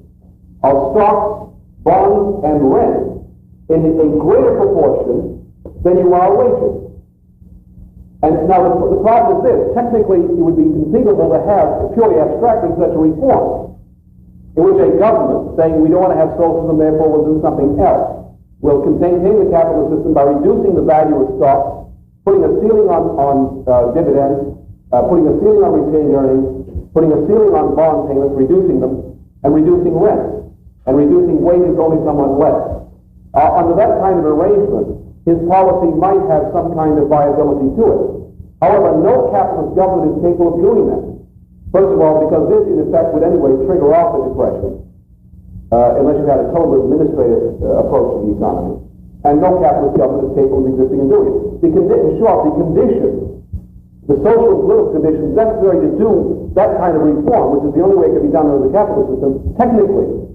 of stocks, bonds, and rent in a greater proportion than you are wages. And now the problem is this. Technically, it would be conceivable to have, purely abstractly, such a reform, in which a government, saying we don't want to have socialism, therefore we'll do something else, will maintain the capitalist system by reducing the value of stocks, putting a ceiling on dividends, putting a ceiling on retained earnings, putting a ceiling on bond payments, reducing them, and reducing rent, and reducing wages only somewhat less. Under that kind of arrangement, his policy might have some kind of viability to it. However, no capitalist government is capable of doing that. First of all, because this, in effect, would anyway trigger off a depression, unless you had a total administrative approach to the economy. And no capitalist government is capable of existing and doing it. The conditions, the social and political conditions necessary to do that kind of reform, which is the only way it can be done under the capitalist system, technically,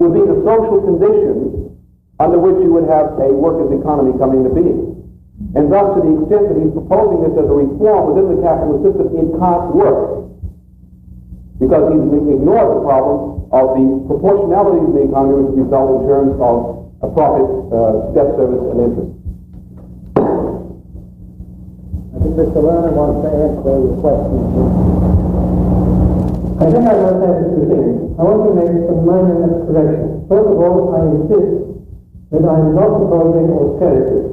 would be the social conditions under which you would have a workers' economy come into being. And thus, to the extent that he's proposing this as a reform within the capitalist system, it can't work. Because he's ignored the problem of the proportionality of the economy which would result in terms of profit, debt service, and interest. I think Mr. Lerner wants to answer the question. I think I want to add two things. I want to make some minor corrections. First of all, I insist that I'm not proposing austerity.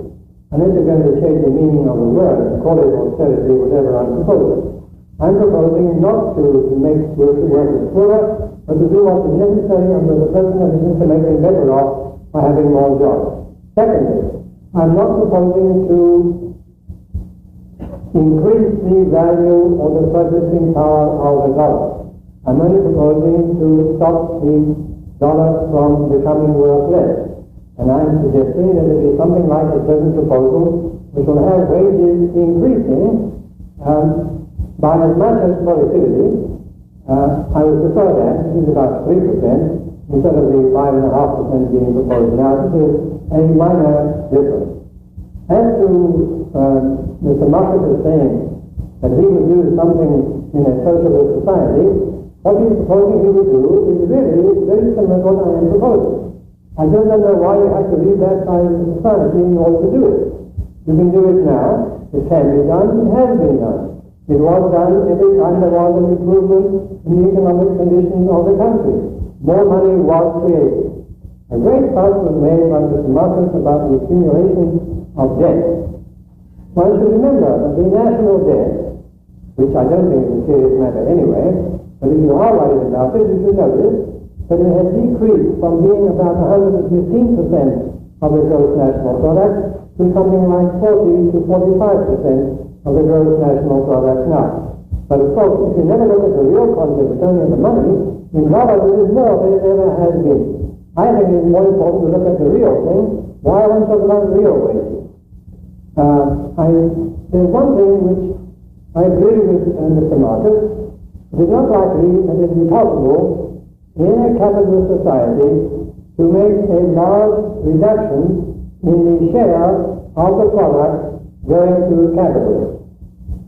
And this is going to change the meaning of the word and call it austerity, whatever I'm proposing. I'm proposing not to make workers poorer, but to do what is necessary under the present conditions to make them better off by having more jobs. Secondly, I'm not proposing to increase the value or the purchasing power of the dollar. I'm only proposing to stop the dollar from becoming worth less. And I'm suggesting that it is something like the present proposal, which will have wages increasing by as much as productivity. I would prefer that. This is about 3% instead of the 5.5% being proposed now. This is a minor difference. As to Mr. Marcus is saying that he would do something in a socialist society, what he's proposing he would do is really very similar to what I am proposing. I just don't know why you have to leave that side of the society in order to do it. You can do it now. It can be done. It has been done. It was done every time there was an improvement in the economic conditions of the country. More money was created. A great fuss was made by Mr. Marcus about the accumulation of debt. One should remember that the national debt, which I don't think is a serious matter anyway, but if you are worried about it, you should notice that it has decreased from being about 115% of the gross national product to something like 40 to 45% of the gross national product now. But of course, if you never look at the real content, it's only the money, in dollar there is more than it ever has been. I think it's more important to look at the real thing. Why am I talking about real wages? There's one thing which I agree with Mr. Marcus. It is not likely that it is possible in a capitalist society to make a large reduction in the share of the product going to capitalists.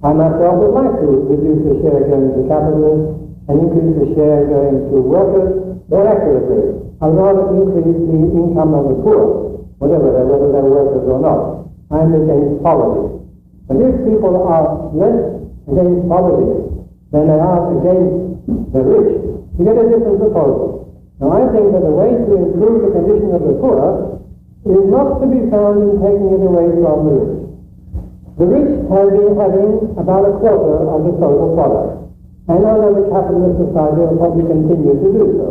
I myself would like to reduce the share going to capitalists and increase the share going to workers more accurately. I'd rather increase the income of the poor, whether they're workers or not. I'm against poverty. But if people are less against poverty than they are against the rich, you get a different proposal. Now I think that the way to improve the condition of the poor is not to be found in taking it away from the rich. The rich have been having about a quarter of the total product, and under the capitalist society will probably continue to do so.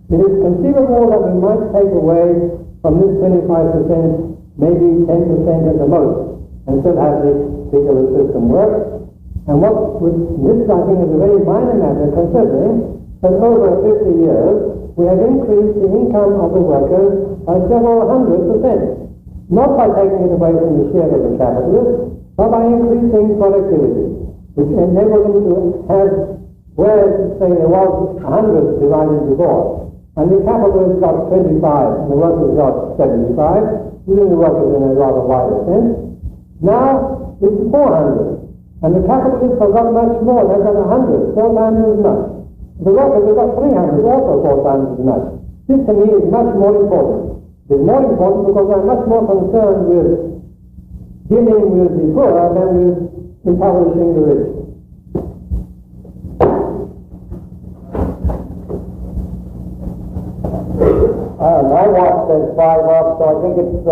It is conceivable that we might take away from this 25%, maybe 10% at the most, and still have this particular system work. And this I think is a very minor matter, considering that over 50 years we have increased the income of the workers by several 100%. Not by taking it away from the share of the capitalists, but by increasing productivity, which enabled them to have, whereas say there was 100 divided before, and the capitalists got 25 and the workers got 75, using the workers in a rather wider sense. Now it's 400, and the capitalists have got much more. They've got 100, 4 times as much. The workers have got 300, also 4 times as much. This to me is much more important. It's more important because I'm much more concerned with dealing with the poor than with impoverishing the rich. My watch says 5 up, so I think it's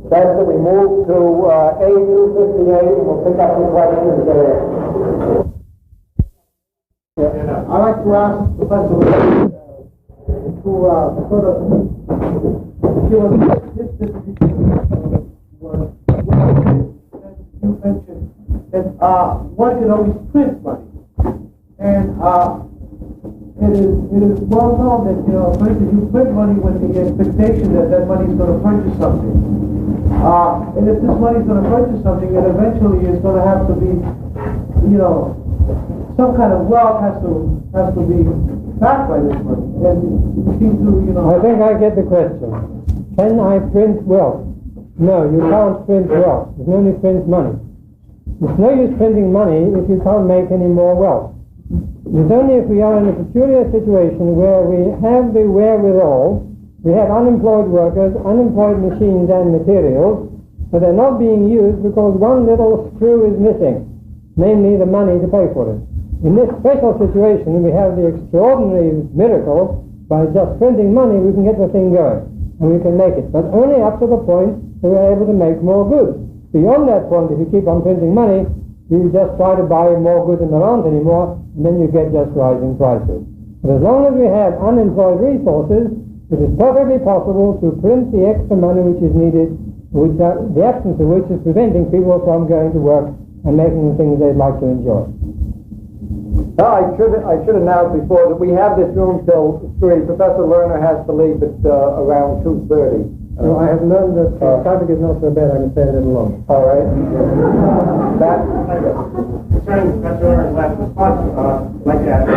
best that we move to A258 and we'll pick up the questions there. I'd like to ask Professor Lerner to sort of give us his definition of you mentioned that one can always print money, and it is well known that, for instance, you print money with the expectation that that money is going to purchase something. And if this money is going to purchase something, it eventually is going to have to be, some kind of wealth has to be backed by this money. And you seem to, I think I get the question. Can I print wealth? No, you can't print wealth. You can only print money. It's no use printing money if you can't make any more wealth. It's only if we are in a peculiar situation where we have the wherewithal, we have unemployed workers, unemployed machines and materials, but they're not being used because one little screw is missing, namely the money to pay for it. In this special situation, we have the extraordinary miracle, by just printing money we can get the thing going, and we can make it, but only up to the point that we're able to make more goods. Beyond that point, if you keep on printing money, you just try to buy more goods than there aren't anymore, and then you get just rising prices. But as long as we have unemployed resources, it is perfectly possible to print the extra money which is needed, the absence of which is preventing people from going to work and making the things they'd like to enjoy. I should announce before that we have this room till 3. Professor Lerner has to leave at around 2:30. I have learned that traffic is not so bad, I can stay a little longer. All right. Concerning Professor Lerner's last response, I'd like to ask,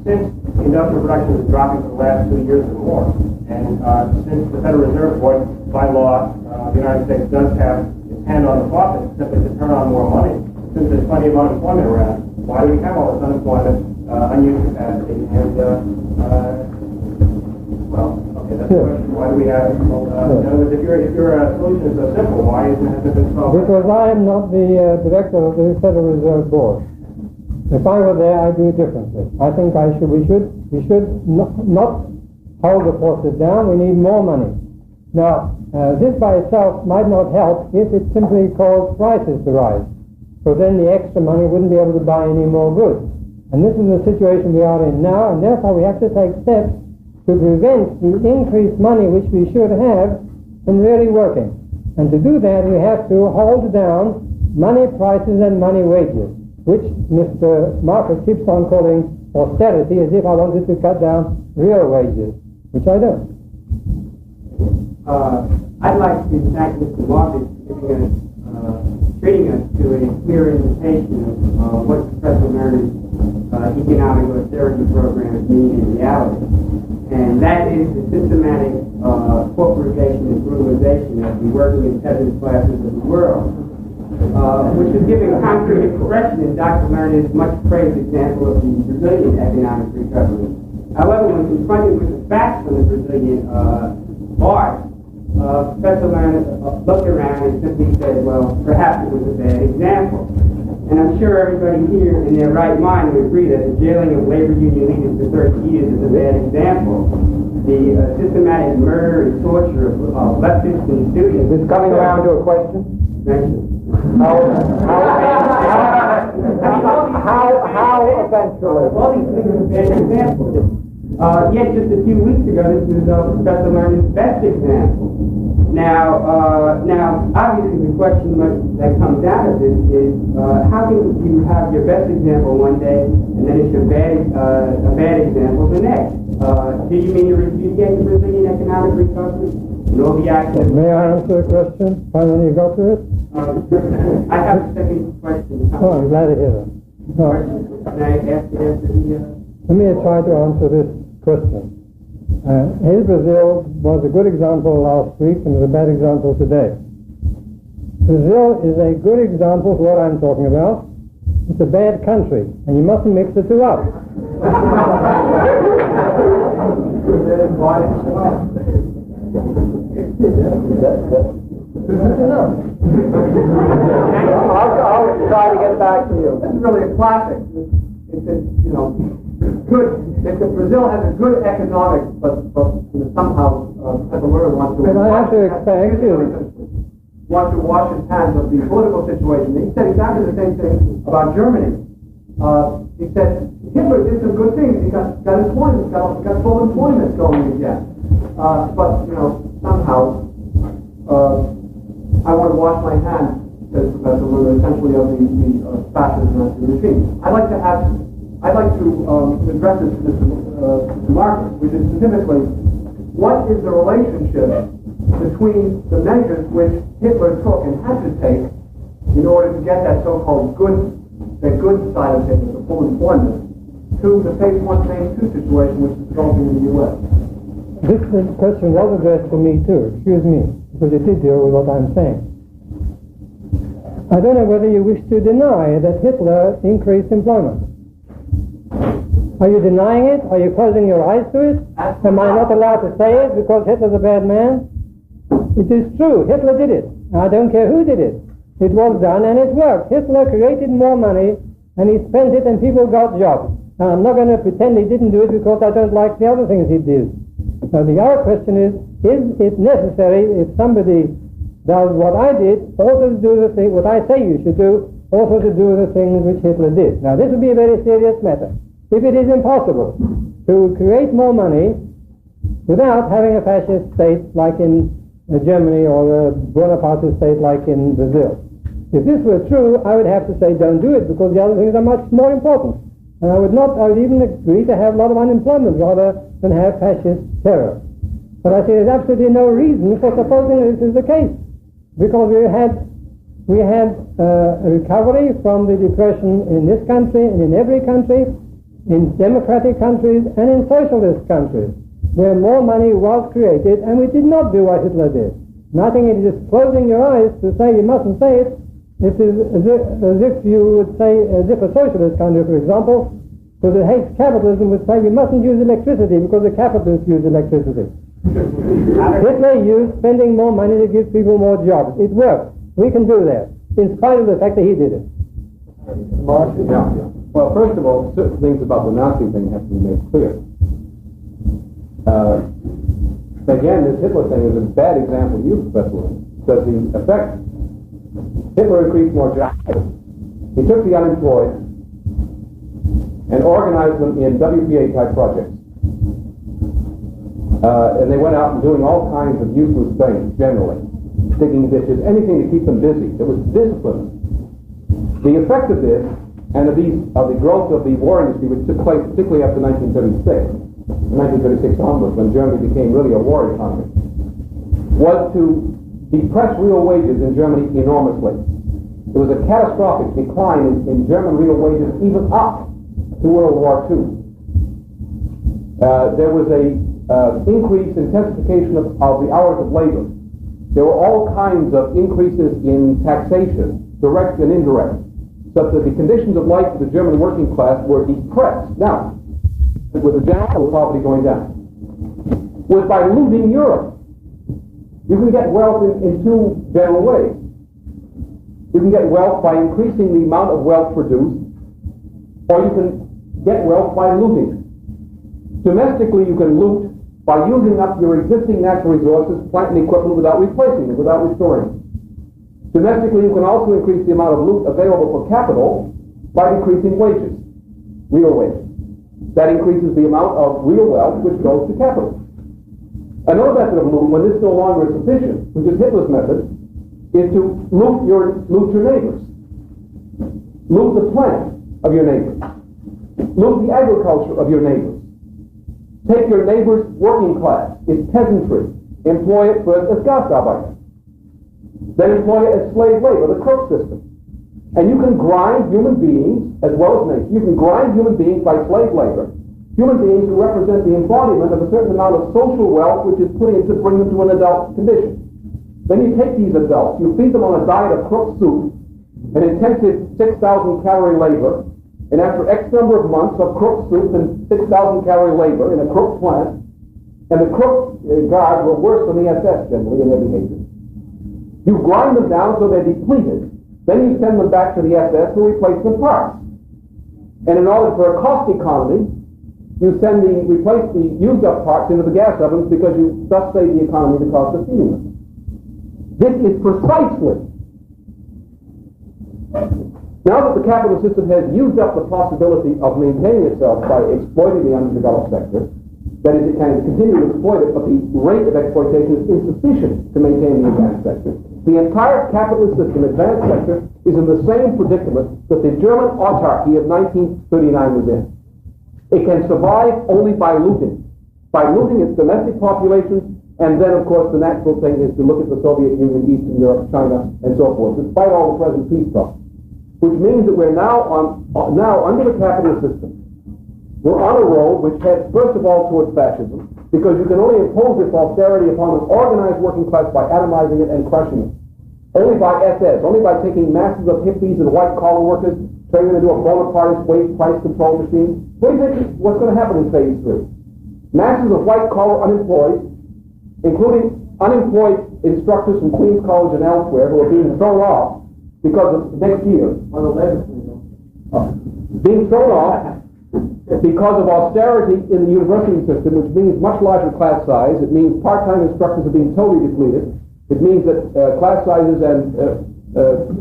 since industrial production is dropping for the last 2 years or more, and since the Federal Reserve Board, by law, the United States does have its hand on the faucet simply to turn on more money, since there's plenty of unemployment around, why do we have all this unemployment, unused capacity, and, that's the question. Why do we have, in other words, if your solution is so simple, why hasn't it been solved? Because I am not the director of the Federal Reserve Board. If I were there, I'd do it differently. I think we should not hold the faucet down. We need more money. Now, this by itself might not help if it simply caused prices to rise. So then the extra money wouldn't be able to buy any more goods. And this is the situation we are in now, and therefore we have to take steps to prevent the increased money which we should have from really working. And to do that, we have to hold down money prices and money wages, which Mr. Market keeps on calling austerity, as if I wanted to cut down real wages, which I don't. I'd like to thank Mr. Market for treating us to a clear indication of what Professor Lerner's economic austerity programs mean in reality. And that is the systematic corporatization and brutalization of the working and peasant classes of the world, which is giving concrete expression in Dr. Lerner's much praised example of the Brazilian economic recovery. However, when confronted with the facts on the Brazilian art, Professor Lerner looked around and simply said, well, perhaps it was a bad example. And I'm sure everybody here in their right mind would agree that the jailing of labor union leaders for 30 years is a bad example. The systematic murder and torture of leftists and students. Is this coming around to a question? Thank you. How eventually? All these things are bad examples. Yet just a few weeks ago, this was Professor Lerner's best example. Now, obviously, the question that comes out of this is, how can you have your best example one day, and then it's a bad example the next? Do you mean to repudiate the Brazilian economic recovery and all the actions? May I answer the question? Finally, you got to it? I have a second question. Oh, I'm glad to hear that. Can I ask it after the... Let me try to answer this question. Brazil was a good example last week and is a bad example today. Brazil is a good example of what I'm talking about. It's a bad country, and you mustn't mix the two up. I'll try to get back to you. This is really a classic. It's good. Brazil has a good economics, but somehow Professor Lerner wants to. But I have to expect wants to wash his hands of the political situation. He said exactly the same thing about Germany. He said Hitler did some good things. He got employment, got full employment going again. But somehow I want to wash my hands, says Professor Lerner, essentially of the fascist Nazi regime. I'd like to address this to Mr. Marcus, which is specifically, what is the relationship between the measures which Hitler took and had to take in order to get that so-called good side of Hitler, the full employment, to the phase 1, phase 2 situation which is developing in the U.S.? This question was addressed to me too, excuse me, because it did deal with what I'm saying. I don't know whether you wish to deny that Hitler increased employment. Are you denying it? Are you closing your eyes to it? Am I not allowed to say it because Hitler's a bad man? It is true, Hitler did it. I don't care who did it. It was done and it worked. Hitler created more money and he spent it and people got jobs. Now I'm not going to pretend he didn't do it because I don't like the other things he did. Now the other question is it necessary if somebody does what I did, also to do the thing, what I say you should do, also to do the things which Hitler did? Now this would be a very serious matter. If it is impossible to create more money without having a fascist state like in Germany or a Bonapartist state like in Brazil. If this were true, I would have to say don't do it because the other things are much more important. And I would even agree to have a lot of unemployment rather than have fascist terror. But I say there's absolutely no reason for supposing this is the case, because we had a recovery from the depression in this country and in every country, in democratic countries and in socialist countries, where more money was created, and we did not do what Hitler did. And I think it is just closing your eyes to say you mustn't say it. It is as if you would say, as if a socialist country, for example, because it hates capitalism, would say we mustn't use electricity because the capitalists use electricity. Hitler used spending more money to give people more jobs. It worked. We can do that, in spite of the fact that he did it. Yeah. Well, first of all, certain things about the Nazi thing have to be made clear. Again, this Hitler thing is a bad example you, Professor Lerner, because the effect, Hitler increased more jobs. He took the unemployed and organized them in WPA-type projects. And they went out and doing all kinds of useless things, generally. Digging ditches, anything to keep them busy. It was discipline. The effect of this, and of the growth of the war industry, which took place particularly after 1936 onwards, when Germany became really a war economy, was to depress real wages in Germany enormously. There was a catastrophic decline in German real wages even up to World War II. There was a increase, intensification of the hours of labor. There were all kinds of increases in taxation, direct and indirect, such that the conditions of life of the German working class were depressed. Now, with the general poverty going down, was by looting Europe. You can get wealth in two general ways. You can get wealth by increasing the amount of wealth produced, or you can get wealth by looting. Domestically, you can loot by using up your existing natural resources, plant and equipment, without replacing them, without restoring them. Domestically, you can also increase the amount of loot available for capital by increasing wages, real wages. That increases the amount of real wealth which goes to capital. Another method of loot, when this no longer is sufficient, which is Hitler's method, is to loot your neighbors. Loot the plant of your neighbors. Loot the agriculture of your neighbors. Take your neighbor's working class, its peasantry, employ it as Gastarbeiter. Then employ it as slave labor, the crook system. And you can grind human beings, as well as nature, you can grind human beings by slave labor, human beings who represent the embodiment of a certain amount of social wealth which is put in to bring them to an adult condition. Then you take these adults, you feed them on a diet of crook soup, an intensive 6,000 calorie labor, and after X number of months of crook soup and 6,000 calorie labor in a crook plant, and the crook guards were worse than the SS generally in their behavior. You grind them down so they're depleted. Then you send them back to the SS for replacement parts. And in order for a cost economy, you replace the used up parts into the gas ovens because you thus save the economy the cost of feeding them. This is precisely, now that the capitalist system has used up the possibility of maintaining itself by exploiting the underdeveloped sector, that is, it can continue to exploit it, but the rate of exploitation is insufficient to maintain the advanced sector. The entire capitalist system, advanced sector, is in the same predicament that the German autarky of 1939 was in. It can survive only by looting its domestic population, and then, of course, the natural thing is to look at the Soviet Union, Eastern Europe, China, and so forth, despite all the present peace talk. Which means that we're now under the capitalist system. We're on a road which heads first of all towards fascism, because you can only impose this austerity upon an organized working class by atomizing it and crushing it. Only by SS, only by taking masses of hippies and white-collar workers, turning them into a Bonapartist wage price control machine. What do you think what's going to happen in phase 3? Masses of white-collar unemployed, including unemployed instructors from Queens College and elsewhere who are being thrown off because of next year, being thrown off because of austerity in the university system, which means much larger class size. It means part-time instructors are being totally depleted. It means that class sizes and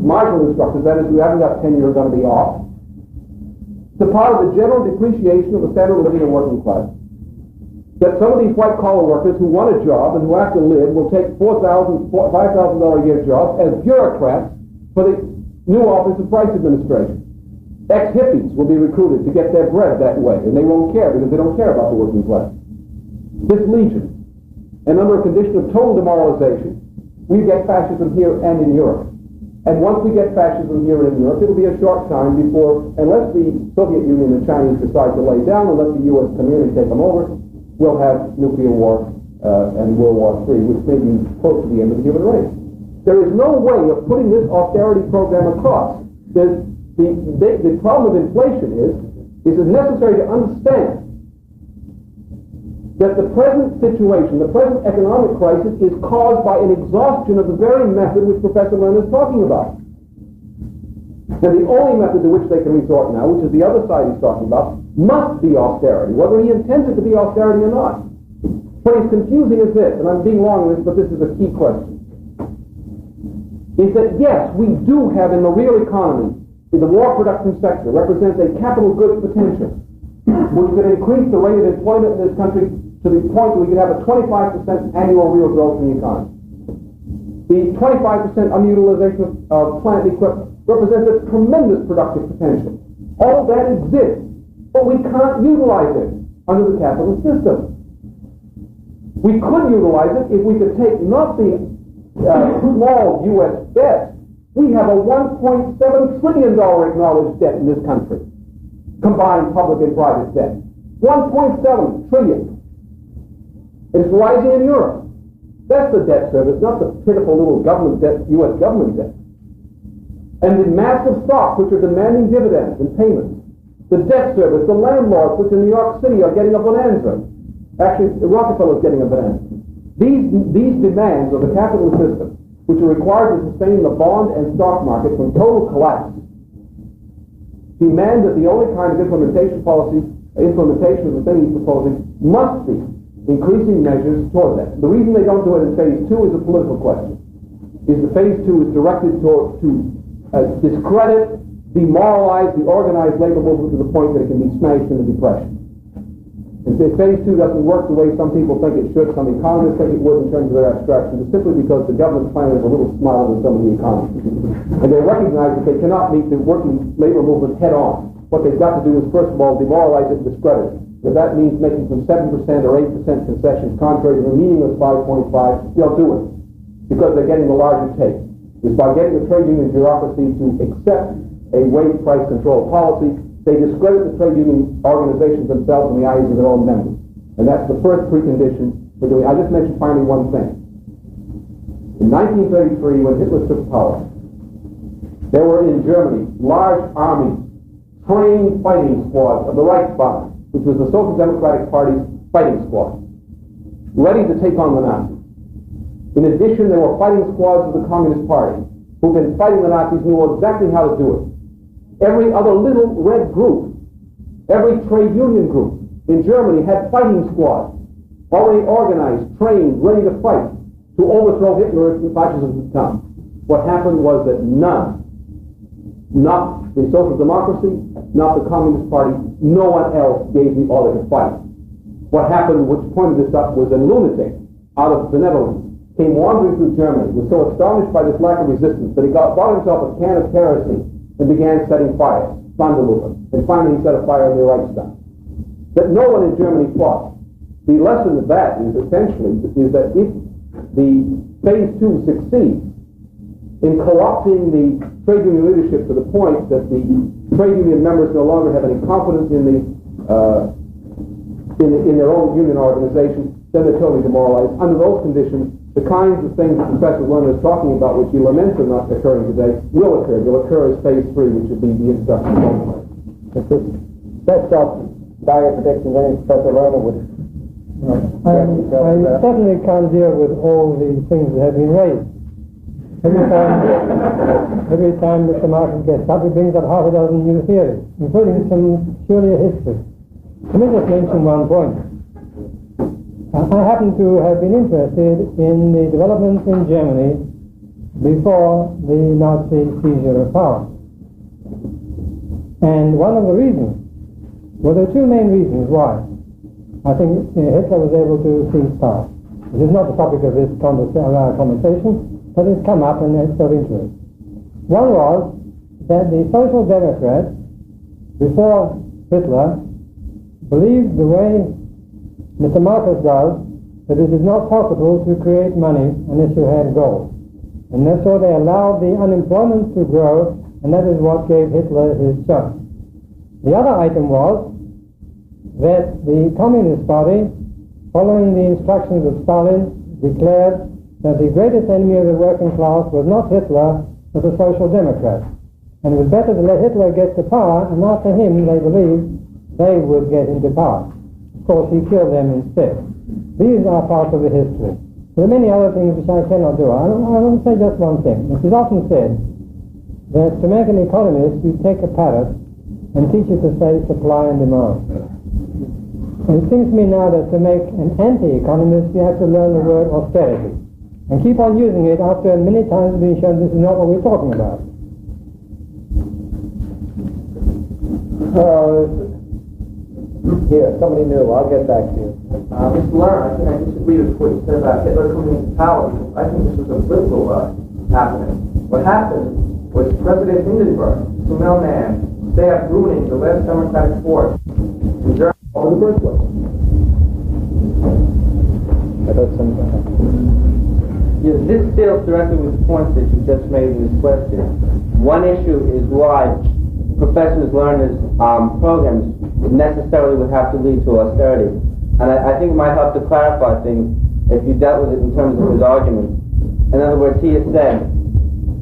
marginal instructors, that is, who haven't got tenure, are going to be off. It's a part of the general depreciation of the standard of living of working class. That some of these white-collar workers who want a job and who have to live will take $4,000, $5,000 a year jobs as bureaucrats for the new Office of Price Administration. Ex-hippies will be recruited to get their bread that way, and they won't care because they don't care about the working class. This legion, and under a condition of total demoralization, we get fascism here and in Europe. And once we get fascism here and in Europe, it'll be a short time before, unless the Soviet Union and Chinese decide to lay down and let the U.S. come in and take them over, we'll have nuclear war and World War III, which may be close to the end of the human race. There is no way of putting this austerity program across. The problem of inflation is it's necessary to understand that the present situation, the present economic crisis, is caused by an exhaustion of the very method which Professor Lerner is talking about. And the only method to which they can resort now, which is the other side he's talking about, must be austerity, whether he intends it to be austerity or not. What is confusing is this, and I'm being long on this, but this is a key question, is that yes, we do have in the real economy, in the war production sector, represents a capital goods potential, which can increase the rate of employment in this country to the point that we could have a 25% annual real growth in the economy. The 25% underutilization of plant and equipment represents a tremendous productive potential. All of that exists, but we can't utilize it under the capitalist system. We could utilize it if we could take not the small U.S. debt. We have a $1.7 trillion acknowledged debt in this country, combined public and private debt. 1.7 trillion. It's rising in Europe. That's the debt service, not the pitiful little government debt, U.S. government debt. And the massive stocks which are demanding dividends and payments. The debt service, the landlords which in New York City are getting a bonanza. Actually, Rockefeller's getting a bonanza. These demands of the capitalist system, which are required to sustain the bond and stock market from total collapse, demand that the only kind of implementation of the thing he's proposing must be increasing measures toward that. The reason they don't do it in phase 2 is a political question. Is the phase 2 is directed to discredit, demoralize the organized labor movement to the point that it can be smashed in the depression. And if phase 2 doesn't work the way some people think it should, some economists think it would in terms of their abstractions, it's simply because the government plan is a little smarter than some of the economists. And they recognize that they cannot meet the working labor movement head on. What they've got to do is, first of all, demoralize it and discredit it. If that means making some 7% or 8% concessions contrary to the meaningless 5.5, they'll do it. Because they're getting the larger take. It's by getting the trade union bureaucracy to accept a wage price control policy, they discredit the trade union organizations themselves in the eyes of their own members. And that's the first precondition for doing. I just mentioned finally one thing. In 1933, when Hitler took power, there were in Germany large armies, trained fighting squads of the Reichsbahn, which was the Social Democratic Party's fighting squad, ready to take on the Nazis. In addition, there were fighting squads of the Communist Party, who'd been fighting the Nazis, knew exactly how to do it. Every other little red group, every trade union group in Germany had fighting squads, already organized, trained, ready to fight, to overthrow Hitler if fascism would come. What happened was that none, not the Social Democracy, not the Communist Party, no one else gave the order to fight. What happened, which pointed this up, was a lunatic out of the Netherlands came wandering through Germany, was so astonished by this lack of resistance that he bought himself a can of kerosene and began setting fires, Sonderlufen, and finally he set a fire in the Reichstag. That no one in Germany fought. The lesson of that is essentially is that if the phase 2 succeeds in co-opting the trade union leadership to the point that the trade union members no longer have any confidence in their own union organization, then they're totally demoralized. Under those conditions, the kinds of things that Professor Lerner is talking about, which he laments are not occurring today, will occur. They'll occur as phase 3, which would be the introduction of home. That's dire predictions. I think Professor Lerner would. I certainly can't deal with all the things that have been raised. Every time Mr. Martin gets up, he brings up half a dozen new theories, including some peculiar history. Let me just mention one point. I happen to have been interested in the developments in Germany before the Nazi seizure of power. And one of the reasons, well, there are two main reasons why I think Hitler was able to seize power. This is not the topic of this conversation, but it's come up and it's of interest. One was that the Social Democrats, before Hitler, believed the way Mr. Marcus does, that it is not possible to create money unless you had gold. And so they allowed the unemployment to grow, and that is what gave Hitler his chance. The other item was that the Communist Party, following the instructions of Stalin, declared that the greatest enemy of the working class was not Hitler, but the Social Democrats. And it was better to let Hitler get to power, and after him, they believed, they would get into power. Of course, he killed them instead. These are parts of the history. There are many other things which I cannot do. I want to say just one thing. It is often said that to make an economist, you take a parrot and teach it to say supply and demand. And it seems to me now that to make an anti-economist, you have to learn the word austerity and keep on using it after many times being shown this is not what we're talking about. Here, somebody new. I'll get back to you. Mr. Lerner, I think I disagree with what you said about Hitler coming into power. I think this was a political happening. What happened was President Hindenburg, the mailman, stabbed ruining the last democratic force in Germany. In the first place. Yes, this deals directly with the points that you just made in this question. One issue is why Professor Lerner's programs necessarily would have to lead to austerity. And I think it might help to clarify things if you dealt with it in terms of his argument. In other words, he has said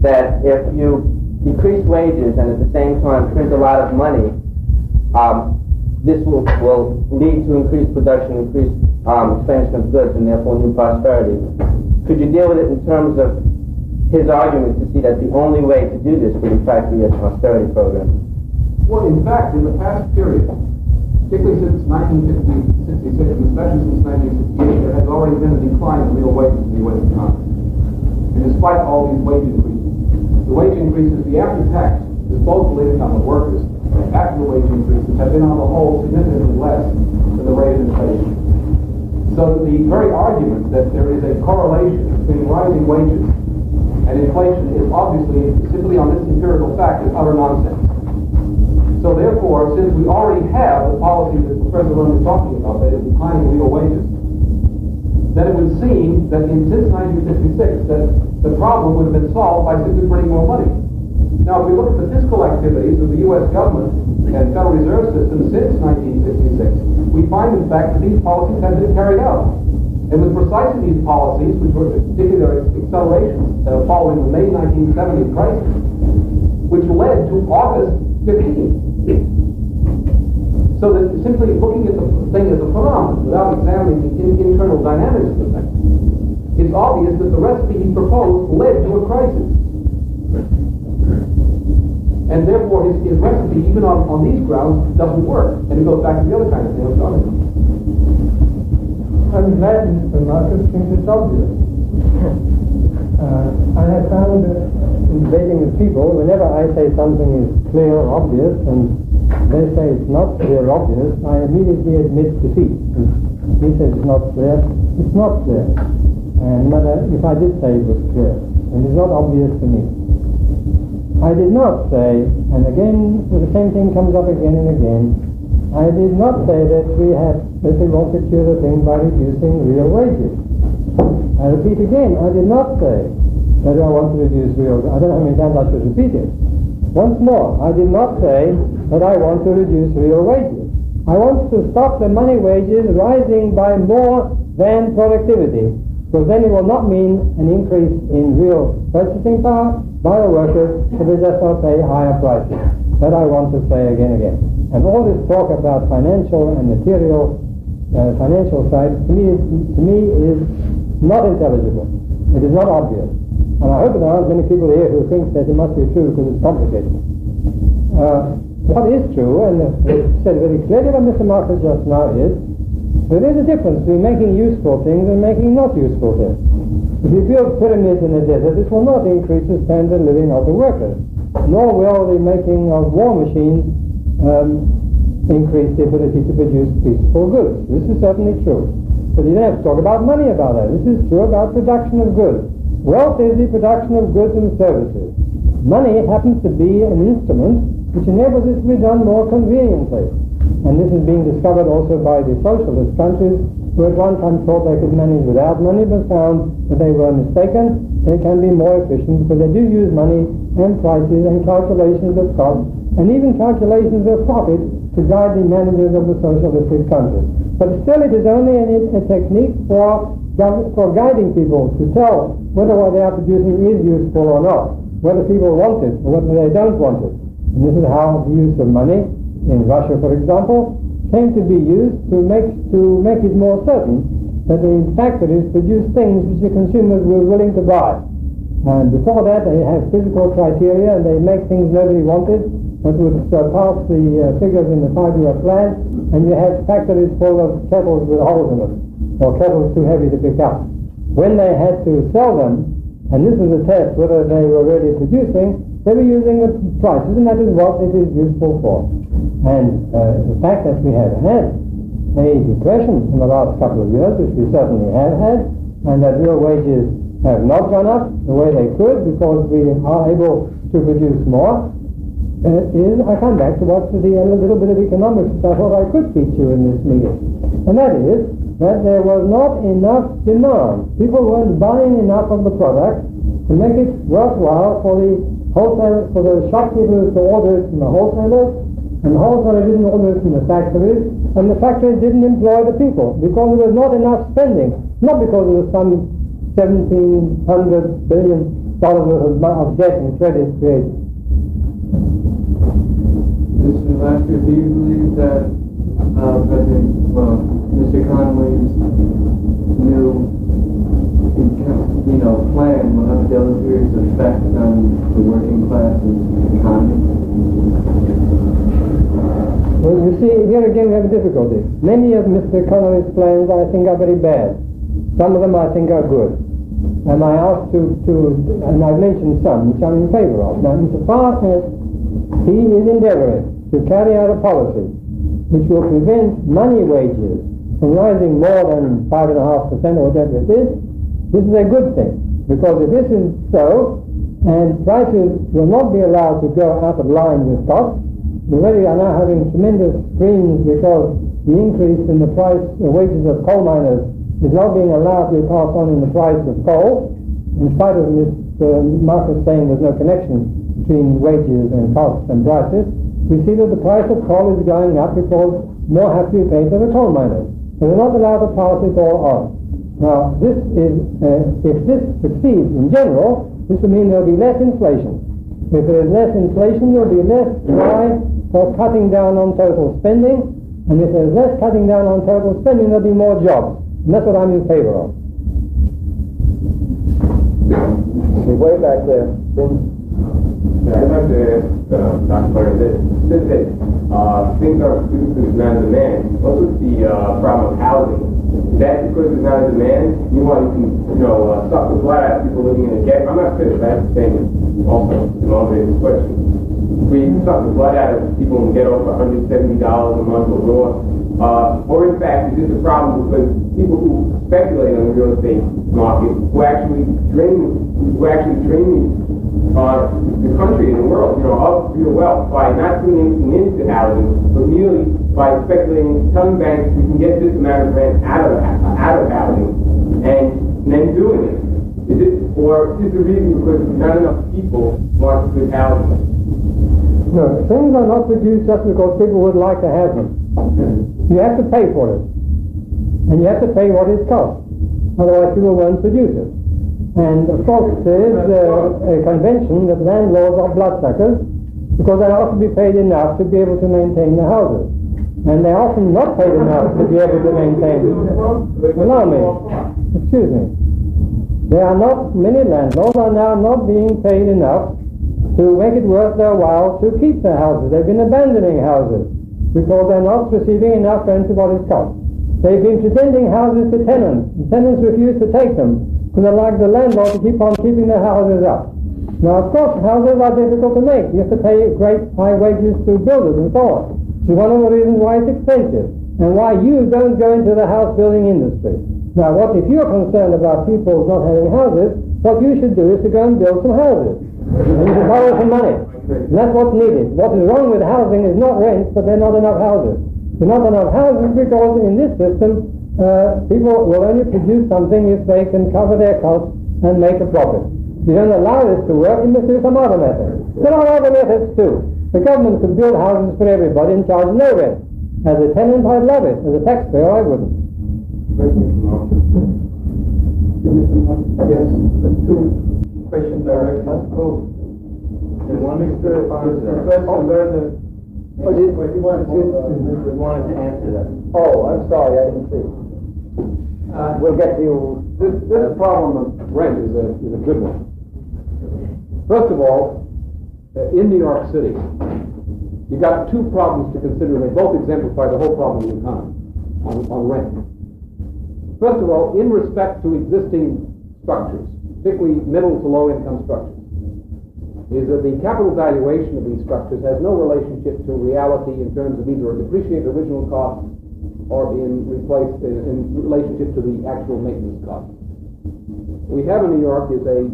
that if you decrease wages and at the same time print a lot of money, this will lead to increased production, increased expansion of goods, and therefore new prosperity. Could you deal with it in terms of his argument to see that the only way to do this would in fact be an austerity program? Well, in fact, in the past period, particularly since 1966 and especially since 1968, there has already been a decline in real wages in the U.S. economy. And despite all these wage increases, the wage increases, the after-tax disposable income of workers after the wage increases have been on the whole significantly less than the rate of inflation. So the very argument that there is a correlation between rising wages and inflation is obviously, simply on this empirical fact, is utter nonsense. So therefore, since we already have the policy that Professor Lerner is talking about, that is declining real wages, then it would seem that since 1956 that the problem would have been solved by simply printing more money. Now, if we look at the fiscal activities of the U.S. government and Federal Reserve System since 1966, we find, in fact, that these policies have been carried out. And with precisely these policies, which were particularly their accelerations following the May 1970 crisis, which led to August 15. So that simply looking at the thing as a phenomenon without examining the internal dynamics of the thing, it's obvious that the recipe he proposed led to a crisis. And therefore his recipe, even on these grounds, doesn't work. And it goes back to the other kind of thing I was talking about. I'm glad Mr. Marcus thinks it's obvious. I have found in debating with people, whenever I say something is clear or obvious, and they say it's not clear or obvious, I immediately admit defeat. He says it's not clear, it's not clear. And if I did say it was clear, and it's not obvious to me. I did not say, and again, the same thing comes up again and again, I did not say that we want to cure the thing by reducing real wages. I repeat again, I did not say that I want to reduce real wages. I don't know how many times I should repeat it. Once more, I did not say that I want to reduce real wages. I want to stop the money wages rising by more than productivity, because then it will not mean an increase in real purchasing power by the workers, so they just not pay higher prices. That I want to say again and again. And all this talk about financial and material, financial side, to me is not intelligible. It is not obvious. And I hope there aren't many people here who think that it must be true because it's complicated. What is true, and said very clearly by Mr. Marcus just now, is there is a difference between making useful things and making not useful things. If you build pyramids in the desert, this will not increase the standard of living of the workers, nor will the making of war machines increase the ability to produce peaceful goods. This is certainly true. But you don't have to talk about money about that. This is true about production of goods. Wealth is the production of goods and services. Money happens to be an instrument which enables it to be done more conveniently. And this is being discovered also by the socialist countries, who at one time thought they could manage without money, but found that they were mistaken. They can be more efficient because they do use money and prices and calculations of cost and even calculations of profit to guide the managers of the socialistic countries. But still it is only a technique for guiding people to tell whether what they are producing is useful or not, whether people want it or whether they don't want it. And this is how the use of money in Russia, for example, came to be used to make it more certain that the factories produce things which the consumers were willing to buy. And before that, they have physical criteria, and they make things nobody wanted, that would surpass the figures in the 5-year plan, and you have factories full of kettles with holes in them, or kettles too heavy to pick up. When they had to sell them, and this was a test whether they were really producing, they were using the prices, and that is what it is useful for. And the fact that we have had a depression in the last couple of years, which we certainly have had, and that real wages have not gone up the way they could because we are able to produce more, I come back to what's a little bit of economics that I thought I could teach you in this meeting. And that is that there was not enough demand. People weren't buying enough of the product to make it worthwhile for the wholesalers, for the shopkeepers to order it from the wholesalers, And also they didn't order it from the factories, and the factories didn't employ the people because there was not enough spending, not because there was some $1,700 billion worth of debt and credit created. Mr. Lester, do you believe that Mr. Connolly's new plan will have deleterious effects on the working class and economy? Well, you see, here again we have a difficulty. Many of Mr. Connolly's plans I think are very bad. Some of them I think are good. And I asked and I've mentioned some which I'm in favor of. Now, insofar as he is endeavoring to carry out a policy which will prevent money wages from rising more than 5.5% or whatever it is, this is a good thing. Because if this is so, and prices will not be allowed to go out of line with costs, we already are now having tremendous screams because the increase in the price of wages of coal miners is not being allowed to be passed on in the price of coal, in spite of Mr. Marcus saying there's no connection between wages and costs and prices. We see that the price of coal is going up because more have to be paid to the coal miners. So they're not allowed to pass it all on. Now, this is, if this succeeds in general, this will mean there will be less inflation. If there is less inflation, there will be less drive for cutting down on total spending, and if there is less cutting down on total spending, there will be more jobs. And that's what I'm in favor of. Way back there. I'd like to ask Dr. Lerner this. Since things are produced because there's not a demand, what was the problem of housing? Is that because there's not a demand? You can suck the blood out of people living in a ghetto? I'm not finished. I have to say also in all this question. We suck the blood out of people in the ghetto for $170 a month or more. Or in fact, is this a problem because people who speculate on the real estate market, who actually drain the country and the world, of real wealth by not putting anything into housing, but merely by speculating, telling banks we can get this amount of rent out of housing, and then doing it. Or is the reason because not enough people want good housing? No, things are not produced just because people would like to have them. You have to pay for it. And you have to pay what it costs. Otherwise people won't produce it. And of course there is a convention that landlords are bloodsuckers because they have to be paid enough to be able to maintain the houses. And they're often not paid enough to be able to maintain them. Allow me. Excuse me. Many landlords are now not being paid enough to make it worth their while to keep their houses. They've been abandoning houses because they're not receiving enough rent to what it costs. They've been presenting houses to tenants, and tenants refuse to take them because they like the landlord to keep on keeping their houses up. Now, of course, houses are difficult to make. You have to pay great high wages to builders and so on. It's one of the reasons why it's expensive and why you don't go into the house building industry. Now, if you're concerned about people not having houses, what you should do is to go and build some houses. And you should borrow some money. And that's what's needed. What is wrong with housing is not rent, but there are not enough houses. There are not enough houses because in this system, people will only produce something if they can cover their costs and make a profit. If you don't allow this to work, you must do some other method. There are other methods too. The government could build houses for everybody and charge no rent. As a tenant, I'd love it. As a taxpayer, I wouldn't. Yes, two questions are We wanted to answer that. Oh, I'm sorry, I didn't see. We'll get to you. This problem of rent is a good one. First of all, in New York City, you've got two problems to consider. They both exemplify the whole problem in the economy on rent. First of all, in respect to existing structures, particularly middle to low income structures, is that the capital valuation of these structures has no relationship to reality in terms of either a depreciated original cost or being replaced in relationship to the actual maintenance cost. What we have in New York is a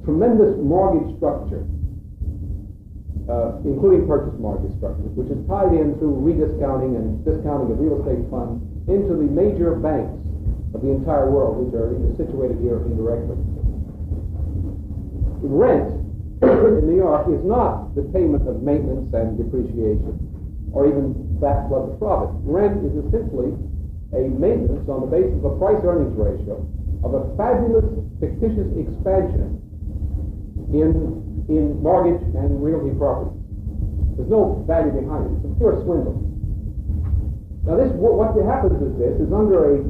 tremendous mortgage structure, including purchase mortgage structures, which is tied in through rediscounting and discounting of real estate funds into the major banks of the entire world, which are situated here indirectly. Rent in New York is not the payment of maintenance and depreciation, or even that plus a profit. Rent is essentially a maintenance on the basis of a price-earnings ratio of a fabulous fictitious expansion in mortgage and realty property. There's no value behind it. It's a pure swindle. Now, what happens with this is under a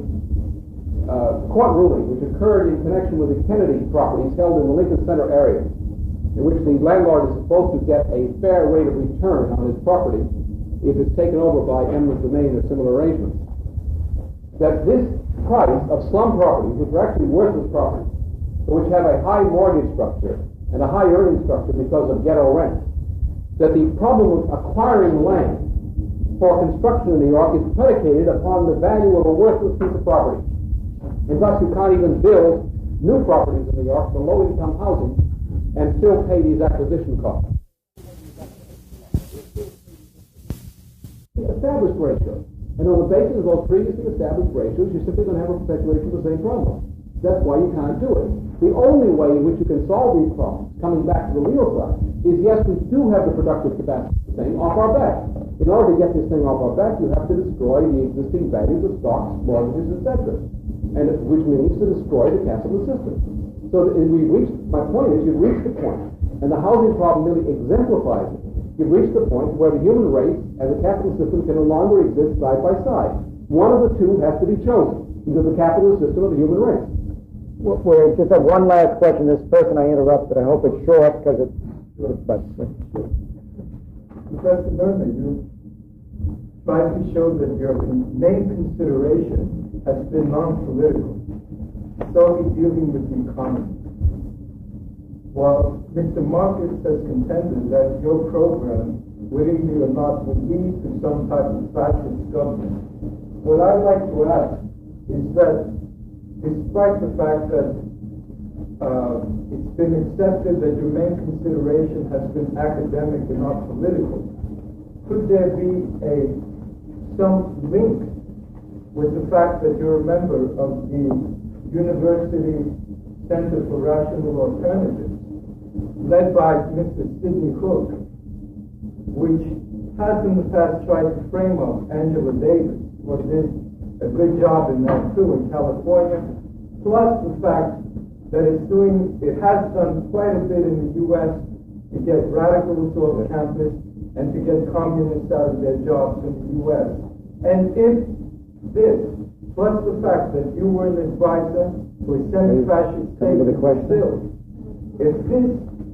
court ruling which occurred in connection with the Kennedy properties held in the Lincoln Center area, in which the landlord is supposed to get a fair rate of return on his property if it's taken over by eminent domain or similar arrangements. That this price of slum properties, which are actually worthless properties, but which have a high mortgage structure and a high earning structure because of ghetto rent, that the problem of acquiring land for construction in New York is predicated upon the value of a worthless piece of property. And thus you can't even build new properties in New York for low-income housing and still pay these acquisition costs. Established ratios. And on the basis of those previously established ratios, you're simply going to have a perpetuation of the same problem. That's why you can't do it. The only way in which you can solve these problems, coming back to the legal side, is yes, we do have the productive capacity thing off our back. In order to get this thing off our back, you have to destroy the existing values of stocks, mortgages, etc., and which means to destroy the capitalist system. So my point is, you've reached the point, and the housing problem really exemplifies it. You've reached the point where the human race and the capitalist system can no longer exist side by side. One of the two has to be chosen, either the capitalist system or the human race. We just have one last question. This person I interrupted, I hope it's short because it's but Professor Lerner, you tried to show that your main consideration has been non-political, solely dealing with the economy. While Mr. Marcus has contended that your program, willingly or not, would lead to some type of fascist government, what I'd like to ask is that, despite the fact that it's been accepted that your main consideration has been academic and not political, could there be some link with the fact that you're a member of the University Center for Rational Alternatives, led by Mr. Sidney Hook, which has in the past tried to frame up Angela Davis, who did a good job in that too in California, plus the fact that it has done quite a bit in the U.S. to get radicals off campus and to get communists out of their jobs in the U.S. And if this, plus the fact that you were an advisor to a semi-fascist state in Brazil, if this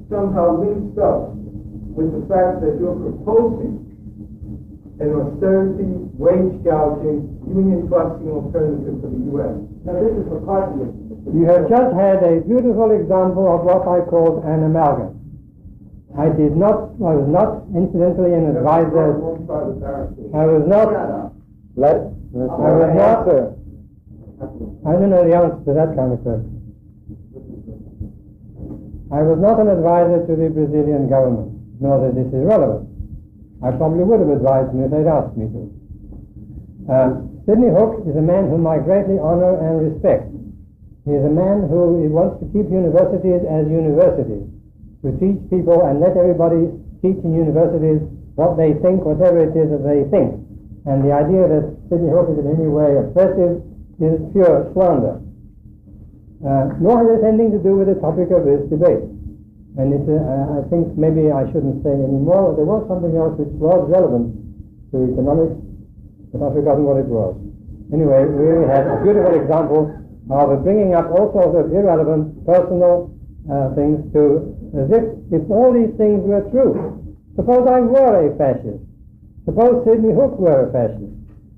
somehow links up with the fact that you're proposing an austerity, wage gouging, union-busting alternative for the U.S. Now this is for party. You have just had a beautiful example of what I called an amalgam. I was not incidentally an advisor. I don't know the answer to that kind of question. I was not an advisor to the Brazilian government, nor that this is relevant. I probably would have advised them if they'd asked me to. Sidney Hook is a man whom I greatly honor and respect. He is a man who wants to keep universities as universities, to teach people and let everybody teach in universities what they think, whatever it is that they think. And the idea that Sidney Hook is in any way oppressive is pure slander. Nor has it anything to do with the topic of this debate. And I think maybe I shouldn't say any more. There was something else which was relevant to economics, but I've forgotten what it was. Anyway, we had a beautiful example of bringing up all sorts of irrelevant personal things to, as if all these things were true. Suppose I were a fascist. Suppose Sidney Hook were a fascist.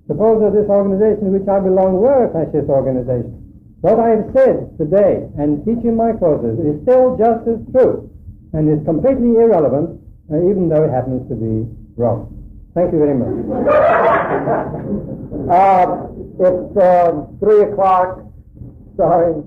Suppose that this organization to which I belong were a fascist organization. What I have said today and teach in my courses is still just as true and is completely irrelevant, even though it happens to be wrong. Thank you very much. It's 3 o'clock. Sorry.